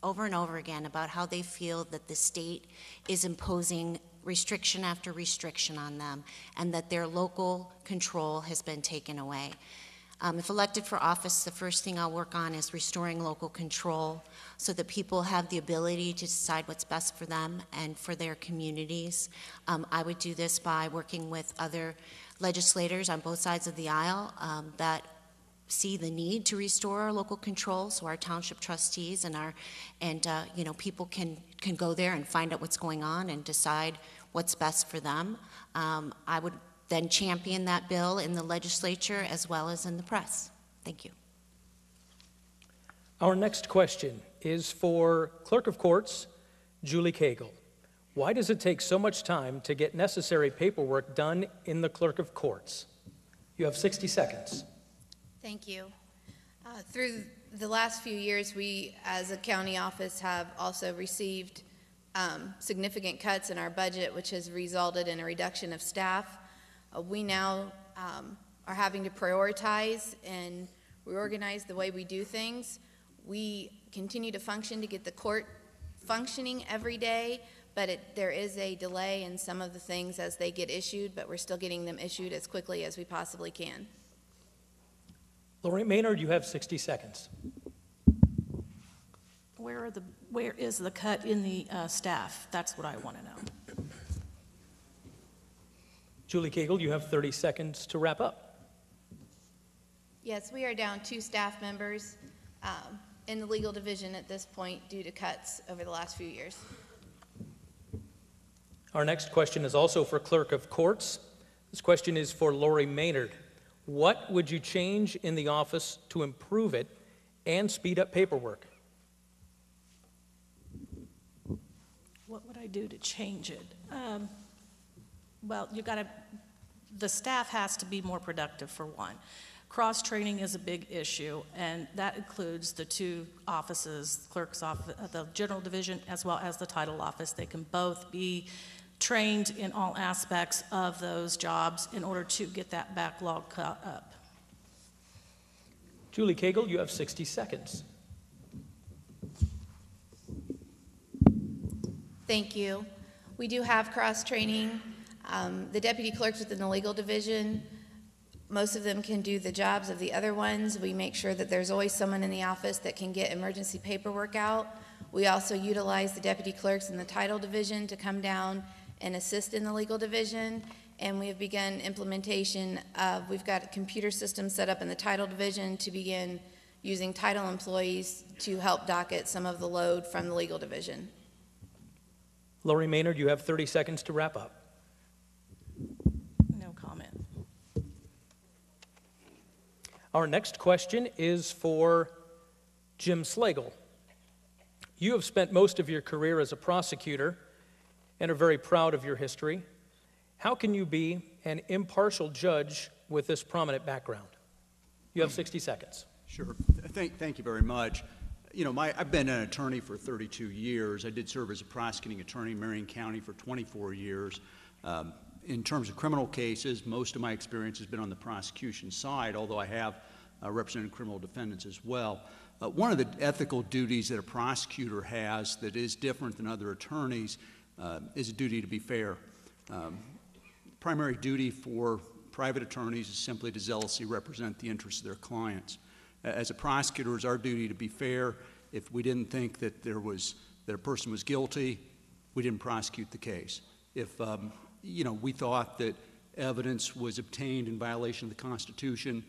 over and over again about how they feel that the state is imposing restriction after restriction on them and that their local control has been taken away. If elected for office, the first thing I'll work on is restoring local control so that people have the ability to decide what's best for them and for their communities. I would do this by working with other legislators on both sides of the aisle that see the need to restore our local control, so our township trustees and you know, people can go there and find out what's going on and decide what's best for them. I would then champion that bill in the legislature as well as in the press. Thank you. Our next question is for Clerk of Courts, Julie Cagle. Why does it take so much time to get necessary paperwork done in the Clerk of Courts? You have 60 seconds. Thank you. Through the last few years, we as a county office have also received significant cuts in our budget, which has resulted in a reduction of staff. We now are having to prioritize and reorganize the way we do things. We continue to function to get the court functioning every day, but there is a delay in some of the things as they get issued, but we're still getting them issued as quickly as we possibly can. Lori Maynard, you have 60 seconds. Where is the cut in the staff? That's what I want to know. Julie Cagle, you have 30 seconds to wrap up. Yes, we are down 2 staff members in the legal division at this point due to cuts over the last few years. Our next question is also for Clerk of Courts. This question is for Lori Maynard. What would you change in the office to improve it and speed up paperwork? What would I do to change it? Well, the staff has to be more productive, for one. Cross-training is a big issue, and that includes the 2 offices, clerk's office, the general division, as well as the title office. They can both be trained in all aspects of those jobs in order to get that backlog caught up. Julie Cagle, you have 60 seconds. Thank you. We do have cross-training. The deputy clerks within the legal division, most of them can do the jobs of the other ones. We make sure that there's always someone in the office that can get emergency paperwork out. We also utilize the deputy clerks in the title division to come down and assist in the legal division. And we have begun implementation of, we've got a computer system set up in the title division to begin using title employees to help docket some of the load from the legal division. Lori Maynard, you have 30 seconds to wrap up. No comment. Our next question is for Jim Slagle. You have spent most of your career as a prosecutor and are very proud of your history. How can you be an impartial judge with this prominent background? You have 60 seconds. Sure. Thank you very much. You know, I've been an attorney for 32 years. I did serve as a prosecuting attorney in Marion County for 24 years. In terms of criminal cases, most of my experience has been on the prosecution side, although I have represented criminal defendants as well. One of the ethical duties that a prosecutor has that is different than other attorneys is a duty to be fair. Primary duty for private attorneys is simply to zealously represent the interests of their clients. As a prosecutor, it's our duty to be fair. If we didn't think that that a person was guilty, we didn't prosecute the case. If we thought that evidence was obtained in violation of the Constitution,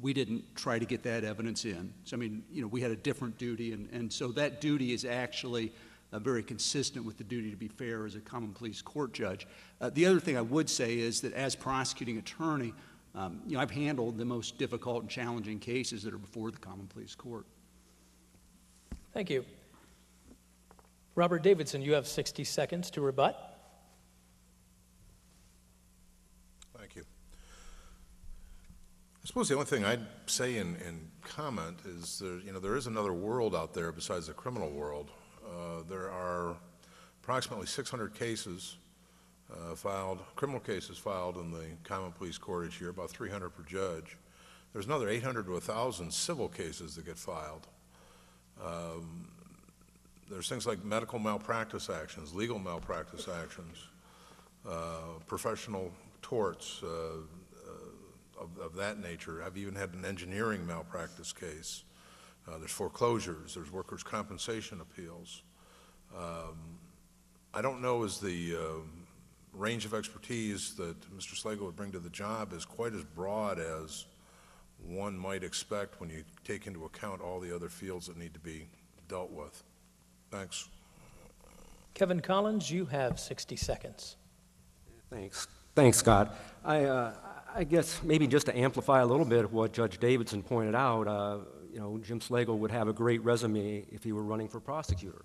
we didn't try to get that evidence in. So, I mean, we had a different duty, and so that duty is actually very consistent with the duty to be fair as a common pleas court judge. The other thing I would say is that as prosecuting attorney, I've handled the most difficult and challenging cases that are before the common pleas court. Thank you. Robert Davidson, you have 60 seconds to rebut. Thank you. I suppose the only thing I'd say in comment is there is another world out there besides the criminal world. There are approximately 600 cases criminal cases filed in the common pleas court each year, about 300 per judge. There's another 800 to 1,000 civil cases that get filed. There's things like medical malpractice actions, legal malpractice actions, professional torts of that nature. I've even had an engineering malpractice case. There's foreclosures, there's workers' compensation appeals. I don't know as the range of expertise that Mr. Slagle would bring to the job is quite as broad as one might expect when you take into account all the other fields that need to be dealt with. Thanks. Kevin Collins, you have 60 seconds. Thanks, Scott. I guess maybe just to amplify a little bit of what Judge Davidson pointed out, Jim Slagle would have a great resume if he were running for prosecutor.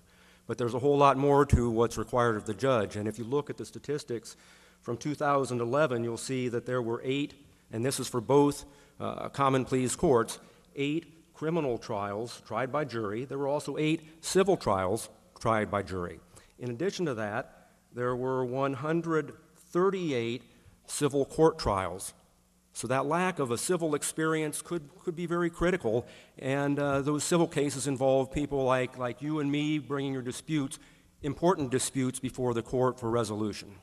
But there's a whole lot more to what's required of the judge. And if you look at the statistics from 2011, you'll see that there were 8, and this is for both common pleas courts, 8 criminal trials tried by jury. There were also 8 civil trials tried by jury. In addition to that, there were 138 civil court trials. So that lack of a civil experience could be very critical, and those civil cases involve people like you and me bringing your disputes, important disputes, before the court for resolution.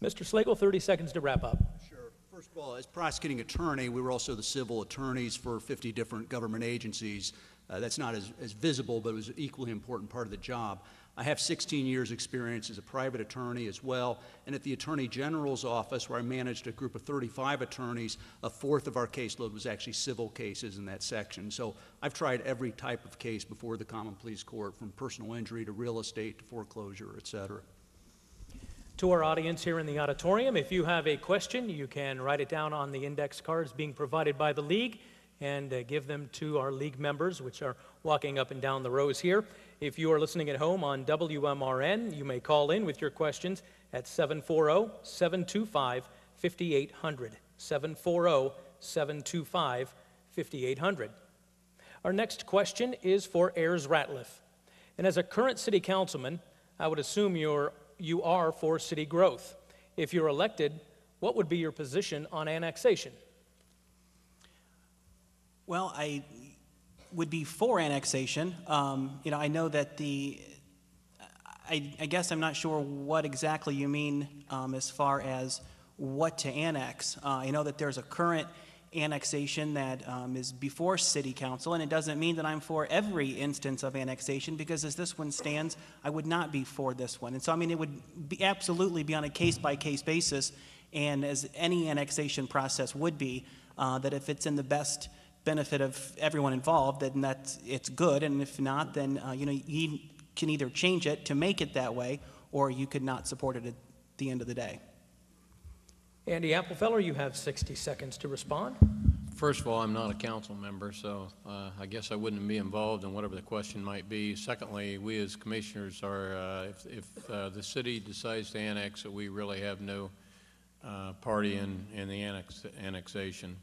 Mr. Slagle, 30 seconds to wrap up. Sure. First of all, as prosecuting attorney, we were also the civil attorneys for 50 different government agencies. That's not as visible, but it was an equally important part of the job. I have 16 years experience as a private attorney as well, and at the Attorney General's office, where I managed a group of 35 attorneys, a fourth of our caseload was actually civil cases in that section. So I've tried every type of case before the common pleas court, from personal injury to real estate to foreclosure, et cetera. To our audience here in the auditorium, if you have a question, you can write it down on the index cards being provided by the League and give them to our League members, which are walking up and down the rows here. If you are listening at home on WMRN, you may call in with your questions at 740-725-5800, 740-725-5800. Our next question is for Ayers Ratliff. And as a current city councilman, I would assume you're you are for city growth. If you're elected, what would be your position on annexation? Well, I would be for annexation. I know that I guess I'm not sure what exactly you mean as far as what to annex. I know that there's a current annexation that is before City Council, and it doesn't mean that I'm for every instance of annexation, because as this one stands, I would not be for this one. And so, I mean, it would absolutely be on a case-by-case basis, and as any annexation process would be, that if it's in the best benefit of everyone involved, then it's good, and if not, then you can either change it to make it that way, or you could not support it at the end of the day. Andy Applefeller, you have 60 seconds to respond. First of all, I'm not a council member, so I guess I wouldn't be involved in whatever the question might be. Secondly, we as commissioners are, if the city decides to annex it, we really have no party in the annexation.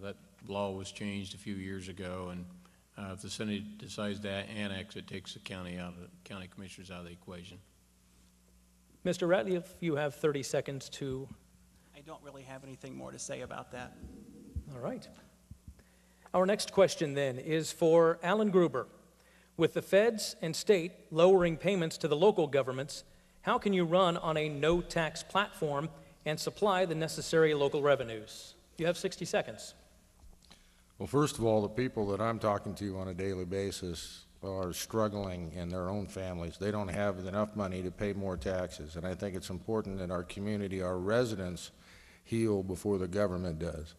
That law was changed a few years ago, and if the city decides to annex, it takes the county commissioners out of the equation. Mr. Ratliff, you have 30 seconds to... I don't really have anything more to say about that. All right. Our next question then is for Alan Gruber. With the feds and state lowering payments to the local governments, how can you run on a no-tax platform and supply the necessary local revenues? You have 60 seconds. Well, first of all, the people that I'm talking to on a daily basis are struggling in their own families. They don't have enough money to pay more taxes, and I think it's important that our community, our residents, heal before the government does.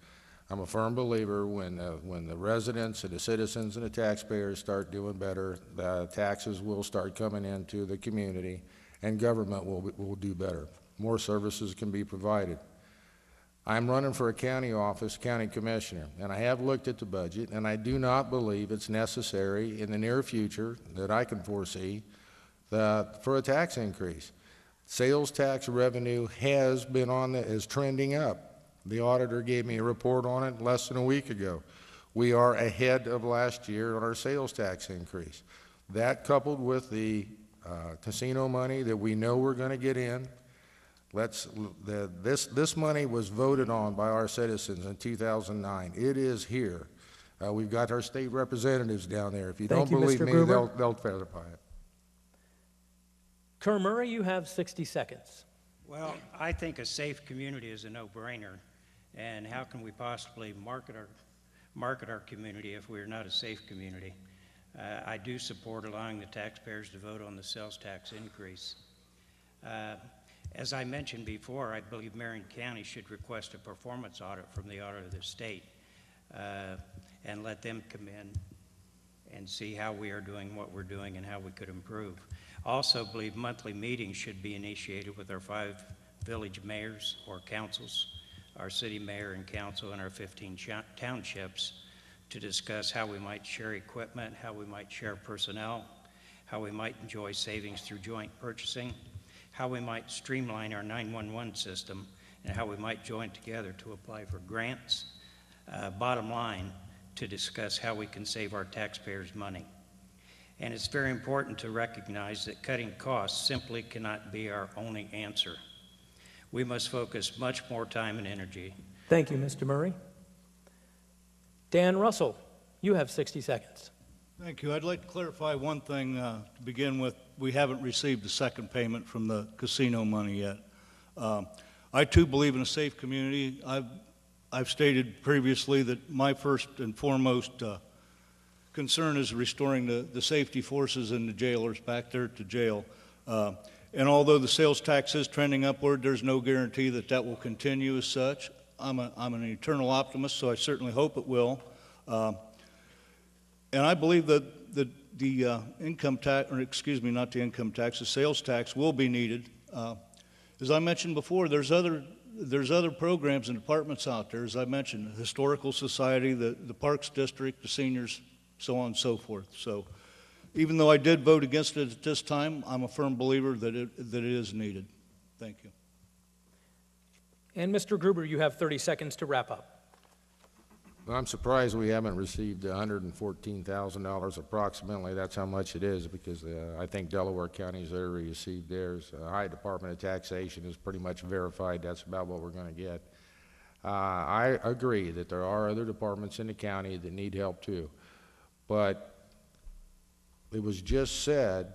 I'm a firm believer when the residents and the citizens and the taxpayers start doing better, the taxes will start coming into the community, and government will do better. More services can be provided. I'm running for a county office, county commissioner, and I have looked at the budget, and I do not believe it's necessary in the near future that I can foresee for a tax increase. Sales tax revenue is trending up. The auditor gave me a report on it less than a week ago. We are ahead of last year on our sales tax increase. That, coupled with the casino money that we know we're going to get in, this money was voted on by our citizens in 2009. It is here. We've got our state representatives down there. If you don't believe me, they'll verify it. Kerr Murray, you have 60 seconds. Well, I think a safe community is a no-brainer. And how can we possibly market our community if we're not a safe community? I do support allowing the taxpayers to vote on the sales tax increase. As I mentioned before, I believe Marion County should request a performance audit from the auditor of the state and let them come in and see how we are doing what we're doing and how we could improve. Also believe monthly meetings should be initiated with our 5 village mayors or councils, our city mayor and council, and our 15 townships to discuss how we might share equipment, how we might share personnel, how we might enjoy savings through joint purchasing, how we might streamline our 911 system, and how we might join together to apply for grants. Bottom line, to discuss how we can save our taxpayers money. And it's very important to recognize that cutting costs simply cannot be our only answer. We must focus much more time and energy. Thank you, Mr. Murray. Dan Russell, you have 60 seconds. Thank you. I'd like to clarify one thing to begin with. We haven't received the second payment from the casino money yet. I too believe in a safe community. I've stated previously that my first and foremost concern is restoring the safety forces and the jailers back there to jail. And although the sales tax is trending upward, there's no guarantee that that will continue as such. I'm an eternal optimist, so I certainly hope it will. And I believe that the income tax, or excuse me, not the income tax, the sales tax will be needed. As I mentioned before, there's other programs and departments out there, as I mentioned, the Historical Society, the Parks District, the seniors, so on and so forth. So even though I did vote against it at this time, I'm a firm believer that it is needed. Thank you. And Mr. Gruber, you have 30 seconds to wrap up. I'm surprised we haven't received $114,000 approximately. That's how much it is, because I think Delaware County's already received theirs. Ohio Department of Taxation is pretty much verified. That's about what we're going to get. I agree that there are other departments in the county that need help too. But it was just said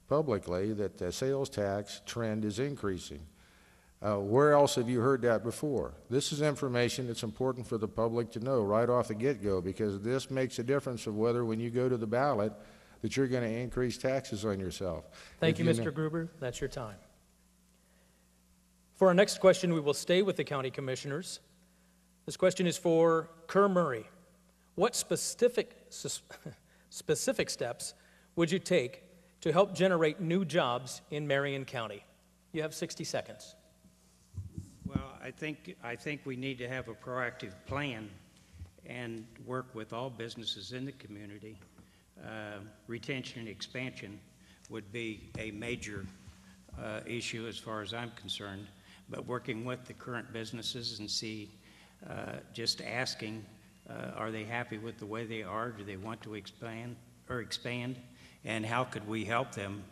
publicly that the sales tax trend is increasing. Where else have you heard that before? This is information that's important for the public to know right off the get-go, because this makes a difference of whether, when you go to the ballot, that you're going to increase taxes on yourself. Thank you, Mr. Gruber. That's your time. For our next question, we will stay with the county commissioners. This question is for Kerr Murray. What specific steps would you take to help generate new jobs in Marion County? You have 60 seconds. Well, I think we need to have a proactive plan and work with all businesses in the community. Retention and expansion would be a major issue as far as I'm concerned, but working with the current businesses and see, just asking, are they happy with the way they are? Do they want to expand? And how could we help them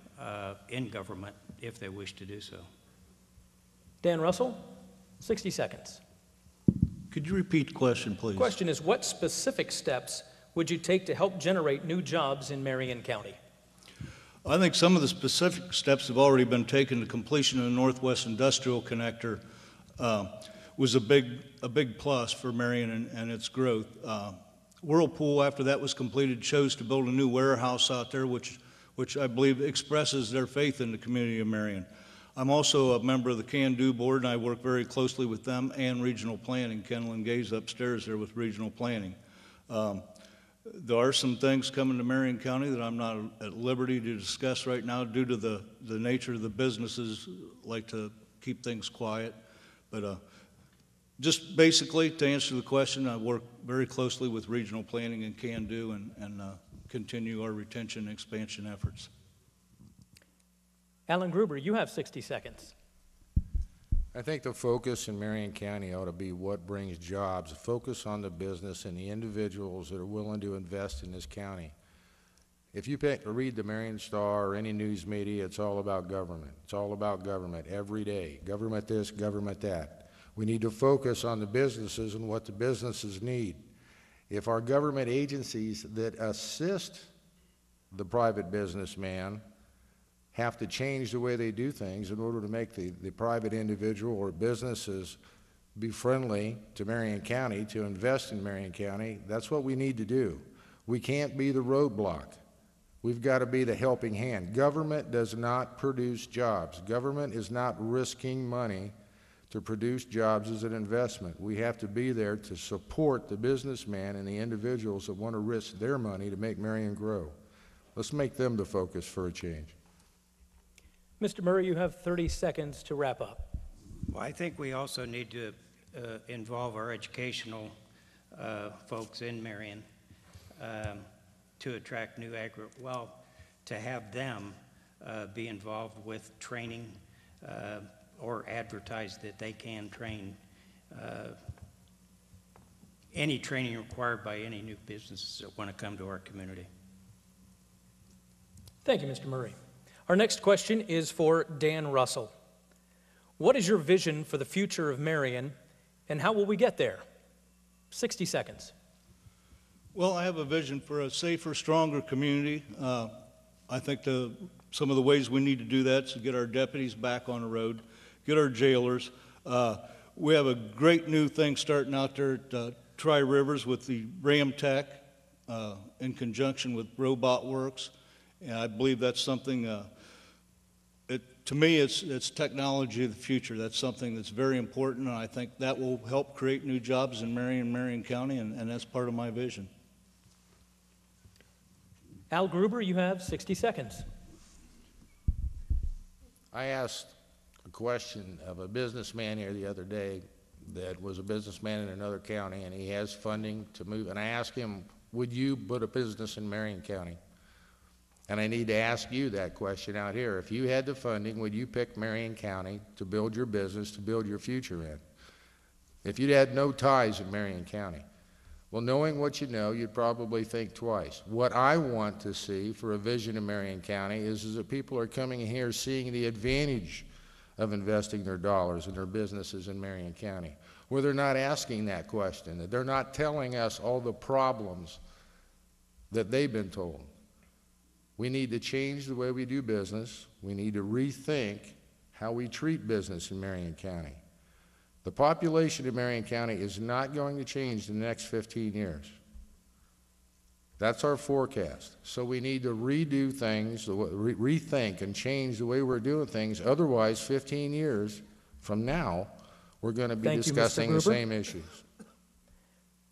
in government if they wish to do so? Dan Russell, 60 seconds. Could you repeat the question, please? The question is, what specific steps would you take to help generate new jobs in Marion County? I think some of the specific steps have already been taken. The completion of the Northwest Industrial Connector was a big plus for Marion and its growth. Whirlpool, after that was completed, chose to build a new warehouse out there, which I believe expresses their faith in the community of Marion. I'm also a member of the Can-Do Board, and I work very closely with them and regional planning. Ken Lingay's upstairs there with regional planning. There are some things coming to Marion County that I'm not at liberty to discuss right now due to the nature of the businesses like to keep things quiet. But just basically, to answer the question, I work very closely with regional planning and Can-Do and continue our retention and expansion efforts. Alan Gruber, you have 60 seconds. I think the focus in Marion County ought to be what brings jobs. Focus on the business and the individuals that are willing to invest in this county. If you read the Marion Star or any news media, it's all about government. It's all about government every day. Government this, government that. We need to focus on the businesses and what the businesses need. If our government agencies that assist the private businessman have to change the way they do things in order to make the private individual or businesses be friendly to Marion County, to invest in Marion County, that's what we need to do. We can't be the roadblock. We've got to be the helping hand. Government does not produce jobs. Government is not risking money to produce jobs as an investment. We have to be there to support the businessman and the individuals that want to risk their money to make Marion grow. Let's make them the focus for a change. Mr. Murray, you have 30 seconds to wrap up. Well, I think we also need to involve our educational folks in Marion to attract new to have them be involved with training or advertise that they can train any training required by any new businesses that want to come to our community. Thank you, Mr. Murray. Our next question is for Dan Russell. What is your vision for the future of Marion, and how will we get there? 60 seconds. Well, I have a vision for a safer, stronger community. I think some of the ways we need to do that is to get our deputies back on the road, get our jailers. We have a great new thing starting out there at Tri-Rivers with the Ram Tech in conjunction with Robot Works. And I believe that's something, to me, it's technology of the future. That's something that's very important, and I think that will help create new jobs in Marion County, and that's part of my vision. Al Gruber, you have 60 seconds. I asked a question of a businessman here the other day that was a businessman in another county, and he has funding to move. And I asked him, would you put a business in Marion County? And I need to ask you that question out here. If you had the funding, would you pick Marion County to build your business, to build your future in? If you had no ties in Marion County, Well, knowing what you know, you'd probably think twice. What I want to see for a vision of Marion County is that people are coming in here seeing the advantage of investing their dollars and their businesses in Marion County, where they're not asking that question, that they're not telling us all the problems that they've been told. We need to change the way we do business. We need to rethink how we treat business in Marion County. The population of Marion County is not going to change in the next 15 years. That's our forecast. So we need to redo things, rethink and change the way we're doing things. Otherwise, 15 years from now, we're going to be discussing the same issues.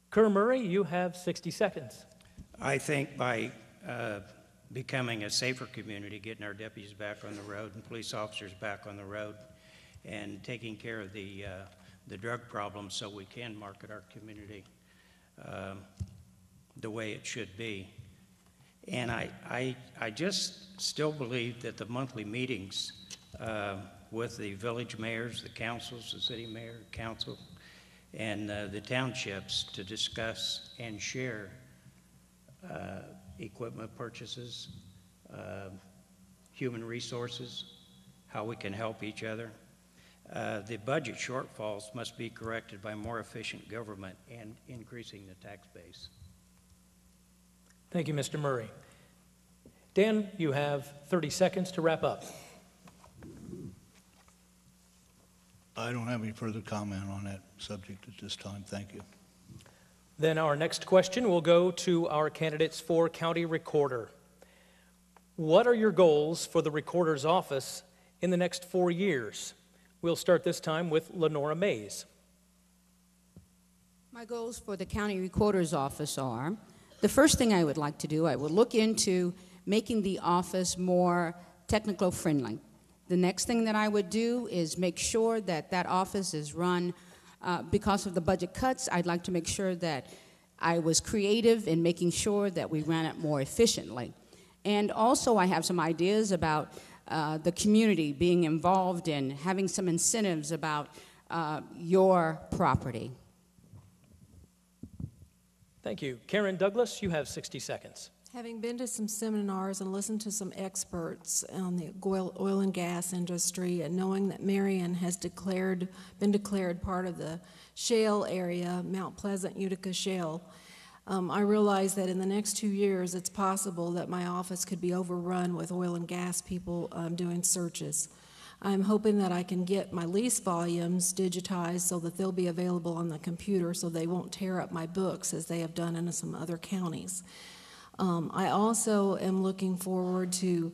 Kerr Murray, you have 60 seconds. I think by becoming a safer community, getting our deputies back on the road and police officers back on the road, and taking care of the drug problem so we can market our community the way it should be. And I just still believe that the monthly meetings with the village mayors, the councils, the city mayor, council, and the townships to discuss and share equipment purchases, human resources, how we can help each other. The budget shortfalls must be corrected by more efficient government and increasing the tax base. Thank you, Mr. Murray. Dan, you have 30 seconds to wrap up. I don't have any further comment on that subject at this time. Thank you. Then our next question will go to our candidates for county recorder. What are your goals for the recorder's office in the next 4 years? We'll start this time with Lenora Mays. My goals for the county recorder's office are, the first thing I would like to do, I would look into making the office more technical friendly. The next thing that I would do is make sure that that office is run, because of the budget cuts, I'd like to make sure that I was creative in making sure that we ran it more efficiently. And also I have some ideas about the community being involved in having some incentives about your property. Thank you. Karen Douglas, you have 60 seconds. Having been to some seminars and listened to some experts on the oil and gas industry, and knowing that Marion has been declared part of the shale area, Mount Pleasant Utica Shale, I realize that in the next 2 years it's possible that my office could be overrun with oil and gas people doing searches. I'm hoping that I can get my lease volumes digitized so that they'll be available on the computer so they won't tear up my books as they have done in some other counties. I also am looking forward to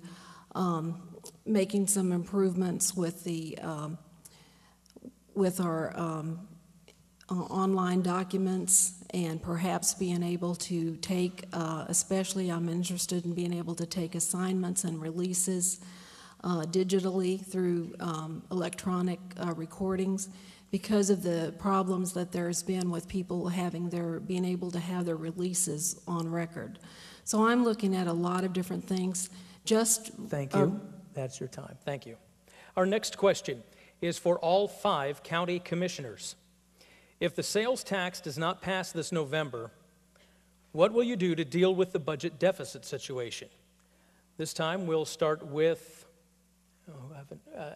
making some improvements with our online documents, and perhaps being able to take, especially I'm interested in being able to take assignments and releases digitally through electronic recordings, because of the problems that there's been with people being able to have their releases on record. So I'm looking at a lot of different things. Thank you. That's your time. Thank you. Our next question is for all 5 county commissioners. If the sales tax does not pass this November, what will you do to deal with the budget deficit situation? This time we'll start with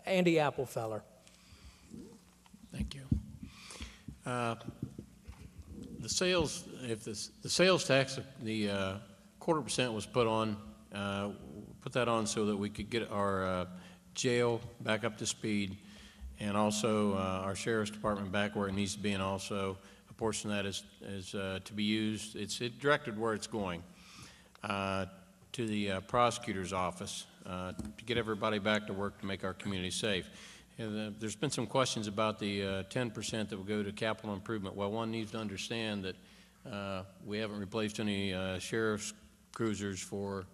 Andy Applefeller. Thank you. If the sales tax, the 0.25% was put on, put that on so that we could get our jail back up to speed, and also our sheriff's department back where it needs to be, and also a portion of that is to be used. It's directed where it's going, to the prosecutor's office, to get everybody back to work to make our community safe. And, there's been some questions about the 10% that will go to capital improvement. Well, one needs to understand that we haven't replaced any sheriff's cruisers for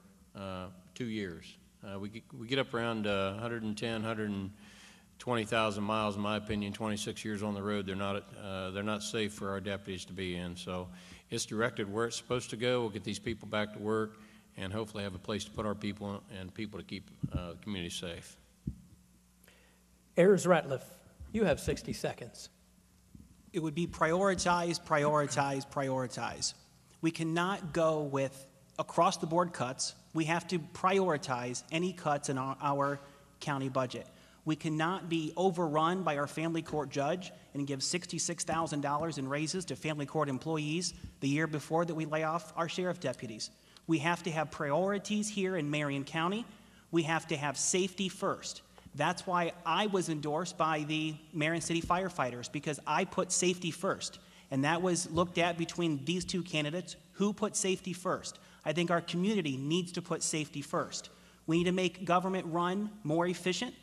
2 years. We get up around 110, 120,000 miles, in my opinion. 26 years on the road, they're not safe for our deputies to be in. So it's directed where it's supposed to go. We'll get these people back to work and hopefully have a place to put our people and people to keep the community safe. Ayers Ratliff, you have 60 seconds. It would be prioritize, prioritize, prioritize. We cannot go with across-the-board cuts. We have to prioritize any cuts in our county budget. We cannot be overrun by our family court judge and give $66,000 in raises to family court employees the year before that we lay off our sheriff deputies. We have to have priorities here in Marion County. We have to have safety first. That's why I was endorsed by the Marion City firefighters, because I put safety first. And that was looked at between these two candidates, who put safety first. I think our community needs to put safety first. We need to make government run more efficient,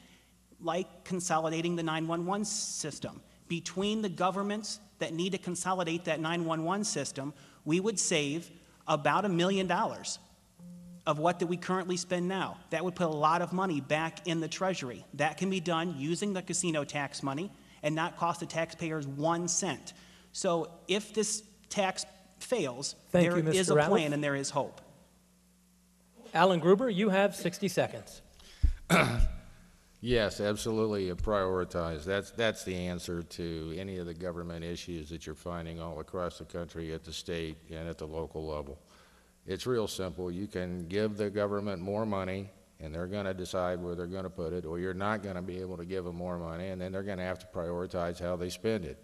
like consolidating the 911 system. Between the governments that need to consolidate that 911 system, we would save about $1 million of what that we currently spend now. That would put a lot of money back in the Treasury. That can be done using the casino tax money and not cost the taxpayers 1 cent. So if this tax fails, there is a plan and there is hope. Alan Gruber, you have 60 seconds. Yes, absolutely, prioritize. That's the answer to any of the government issues that you're finding all across the country at the state and at the local level. It's real simple. You can give the government more money, and they're going to decide where they're going to put it, or you're not going to be able to give them more money, and then they're going to have to prioritize how they spend it.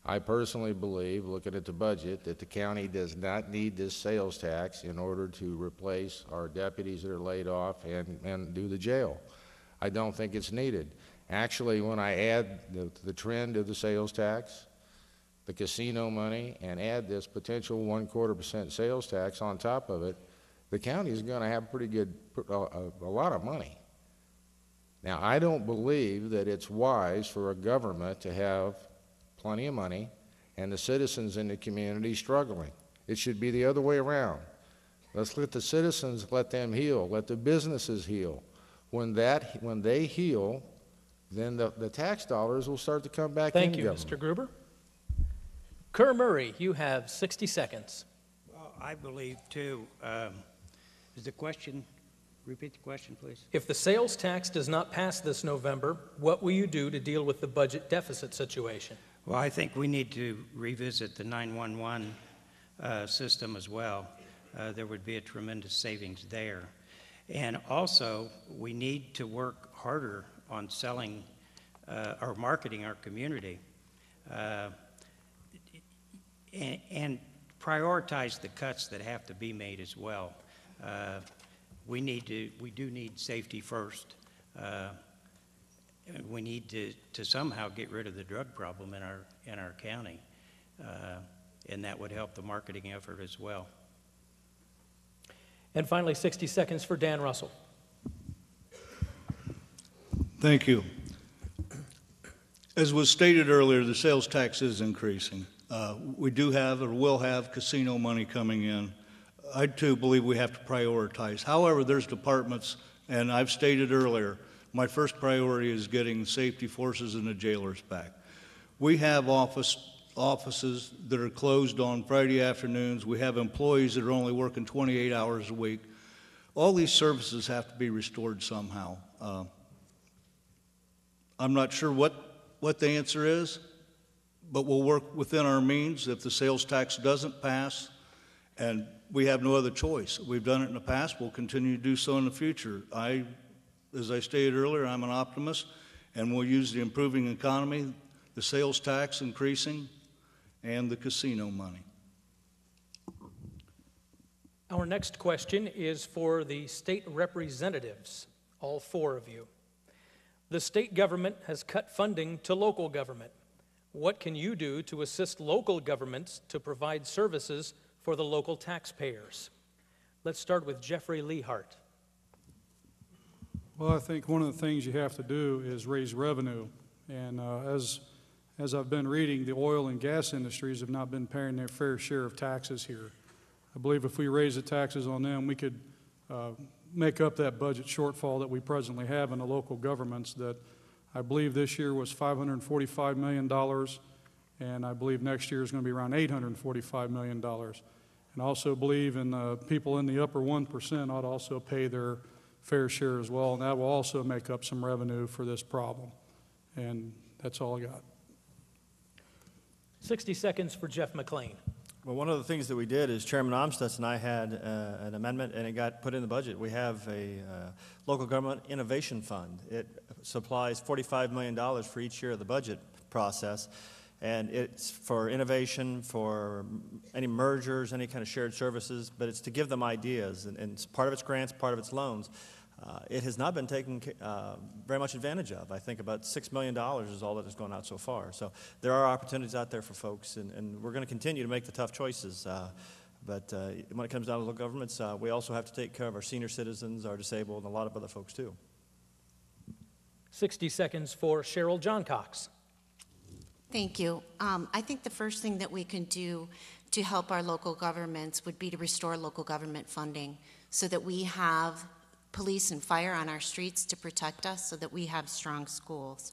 I personally believe, looking at the budget, that the county does not need this sales tax in order to replace our deputies that are laid off and do the jail. I don't think it's needed. Actually, when I add the trend of the sales tax, the casino money, and add this potential 1/4% sales tax on top of it, the county is going to have pretty good, a lot of money. Now, I don't believe that it's wise for a government to have plenty of money and the citizens in the community struggling. It should be the other way around. Let's let the citizens, let them heal, let the businesses heal. When they heal, then the tax dollars will start to come back in. Thank you, Mr. Gruber. Kerr Murray, you have 60 seconds. Well, I believe, too, is the question, repeat the question, please. If the sales tax does not pass this November, what will you do to deal with the budget deficit situation? Well, I think we need to revisit the 911 system as well. There would be a tremendous savings there. And also, we need to work harder on selling or marketing our community and prioritize the cuts that have to be made as well. We do need safety first. We need to somehow get rid of the drug problem in our county, and that would help the marketing effort as well. And finally, 60 seconds for Dan Russell. Thank you. As was stated earlier, the sales tax is increasing. We do have or will have casino money coming in. I too believe we have to prioritize. However, there's departments, and I've stated earlier, my first priority is getting safety forces and the jailers back. We have offices that are closed on Friday afternoons. We have employees that are only working 28 hours a week. All these services have to be restored somehow. I'm not sure what the answer is, but we'll work within our means. If the sales tax doesn't pass, and we have no other choice. We've done it in the past. We'll continue to do so in the future. As I stated earlier, I'm an optimist, and we'll use the improving economy, the sales tax increasing, and the casino money. Our next question is for the state representatives, all 4 of you. The state government has cut funding to local government. What can you do to assist local governments to provide services for the local taxpayers? Let's start with Jeffrey Leehart. Well, I think one of the things you have to do is raise revenue. And as I've been reading, the oil and gas industries have not been paying their fair share of taxes here. I believe if we raise the taxes on them, we could make up that budget shortfall that we presently have in the local governments that I believe this year was $545 million, and I believe next year is going to be around $845 million. And I also believe in people in the upper 1% ought to also pay their fair share as well, and that will also make up some revenue for this problem. And that's all I got. 60 seconds for Jeff McLean. Well, one of the things that we did is Chairman Amstutz and I had an amendment, and it got put in the budget. We have a local government innovation fund. It supplies $45 million for each year of the budget process, and it's for innovation, for any mergers, any kind of shared services, but it's to give them ideas, and part of it's grants, part of it's loans. It has not been taken very much advantage of. I think about $6 million is all that has gone out so far. So there are opportunities out there for folks, and we're going to continue to make the tough choices. But when it comes down to local governments, we also have to take care of our senior citizens, our disabled, and a lot of other folks too. 60 seconds for Cheryl John Cox. Thank you. I think the first thing that we can do to help our local governments would be to restore local government funding so that we have police and fire on our streets to protect us, so that we have strong schools.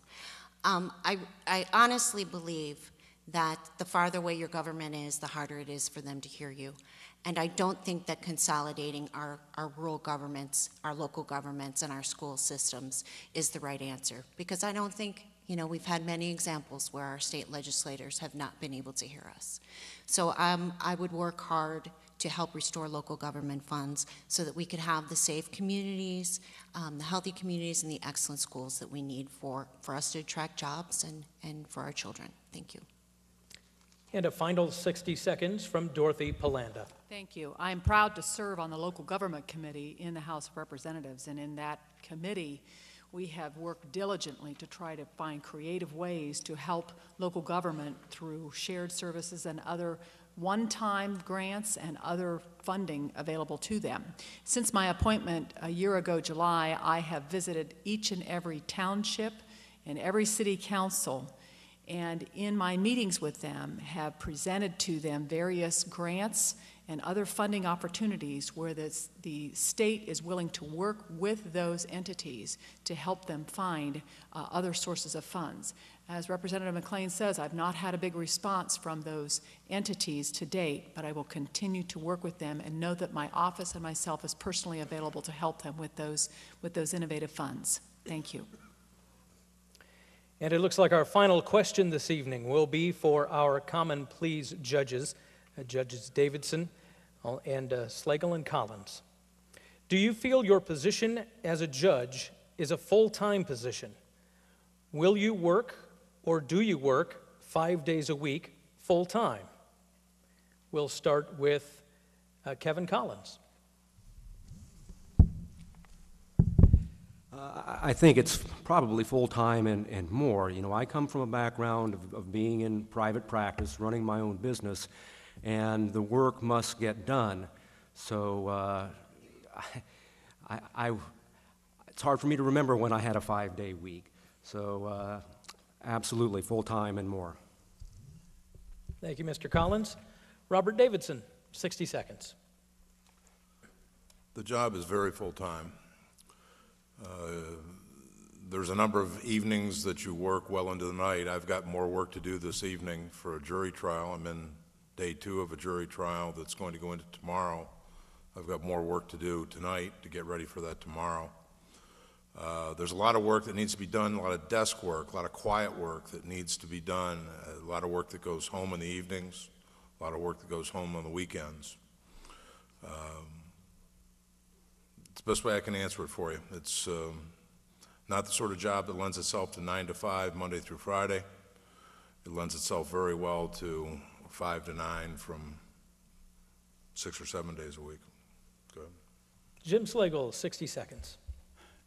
I honestly believe that the farther away your government is, the harder it is for them to hear you. And I don't think that consolidating our rural governments, our local governments, and our school systems is the right answer. Because I don't think, we've had many examples where our state legislators have not been able to hear us. So I would work hard to help restore local government funds so that we could have the safe communities, the healthy communities, and the excellent schools that we need for us to attract jobs and for our children. Thank you. And a final 60 seconds from Dorothy Palanda. Thank you. I'm proud to serve on the Local Government Committee in the House of Representatives, and in that committee, we have worked diligently to try to find creative ways to help local government through shared services and other one-time grants and other funding available to them. Since my appointment a year ago, July, I have visited each and every township and every city council, and in my meetings with them have presented to them various grants and other funding opportunities where the state is willing to work with those entities to help them find other sources of funds. As Representative McLean says, I've not had a big response from those entities to date, but I will continue to work with them and know that my office and myself is personally available to help them with those innovative funds. Thank you. And it looks like our final question this evening will be for our Common Pleas judges, Judges Davidson and Slagle and Collins. Do you feel your position as a judge is a full-time position? Will you work, or do you work 5 days a week full-time? We'll start with Kevin Collins. I think it's probably full-time and more. I come from a background of being in private practice, running my own business, and the work must get done. So it's hard for me to remember when I had a 5-day week. So absolutely full-time and more. Thank you, Mr. Collins. Robert Davidson, 60 seconds. The job is very full-time. There's a number of evenings that you work well into the night. I've got more work to do this evening for a jury trial. I'm in day 2 of a jury trial that's going to go into tomorrow. I've got more work to do tonight to get ready for that tomorrow. There's a lot of work that needs to be done, a lot of desk work, a lot of quiet work that needs to be done, a lot of work that goes home in the evenings, a lot of work that goes home on the weekends. It's the best way I can answer it for you. It's not the sort of job that lends itself to 9 to 5, Monday through Friday. It lends itself very well to 5 to 9 from 6 or 7 days a week. Go ahead. Jim Slagle, 60 seconds.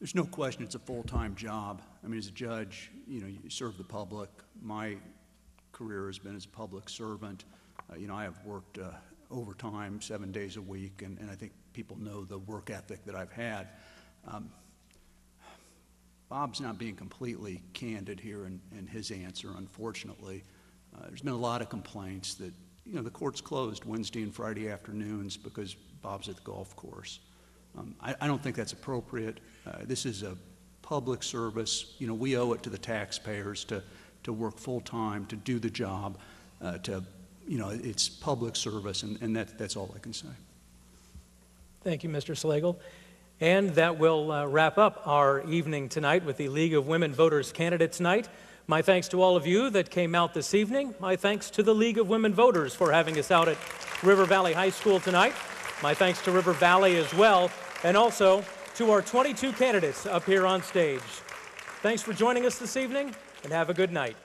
There's no question it's a full-time job. I mean, as a judge, you serve the public. My career has been as a public servant. I have worked overtime 7 days a week, and I think people know the work ethic that I've had. Bob's not being completely candid here in his answer, unfortunately. There's been a lot of complaints that, the court's closed Wednesday and Friday afternoons because Bob's at the golf course. I don't think that's appropriate. This is a public service. We owe it to the taxpayers to work full-time, to do the job, it's public service, and that's all I can say. Thank you, Mr. Slagle. And that will wrap up our evening tonight with the League of Women Voters Candidates Night. My thanks to all of you that came out this evening. My thanks to the League of Women Voters for having us out at River Valley High School tonight. My thanks to River Valley as well, and also to our 22 candidates up here on stage. Thanks for joining us this evening, and have a good night.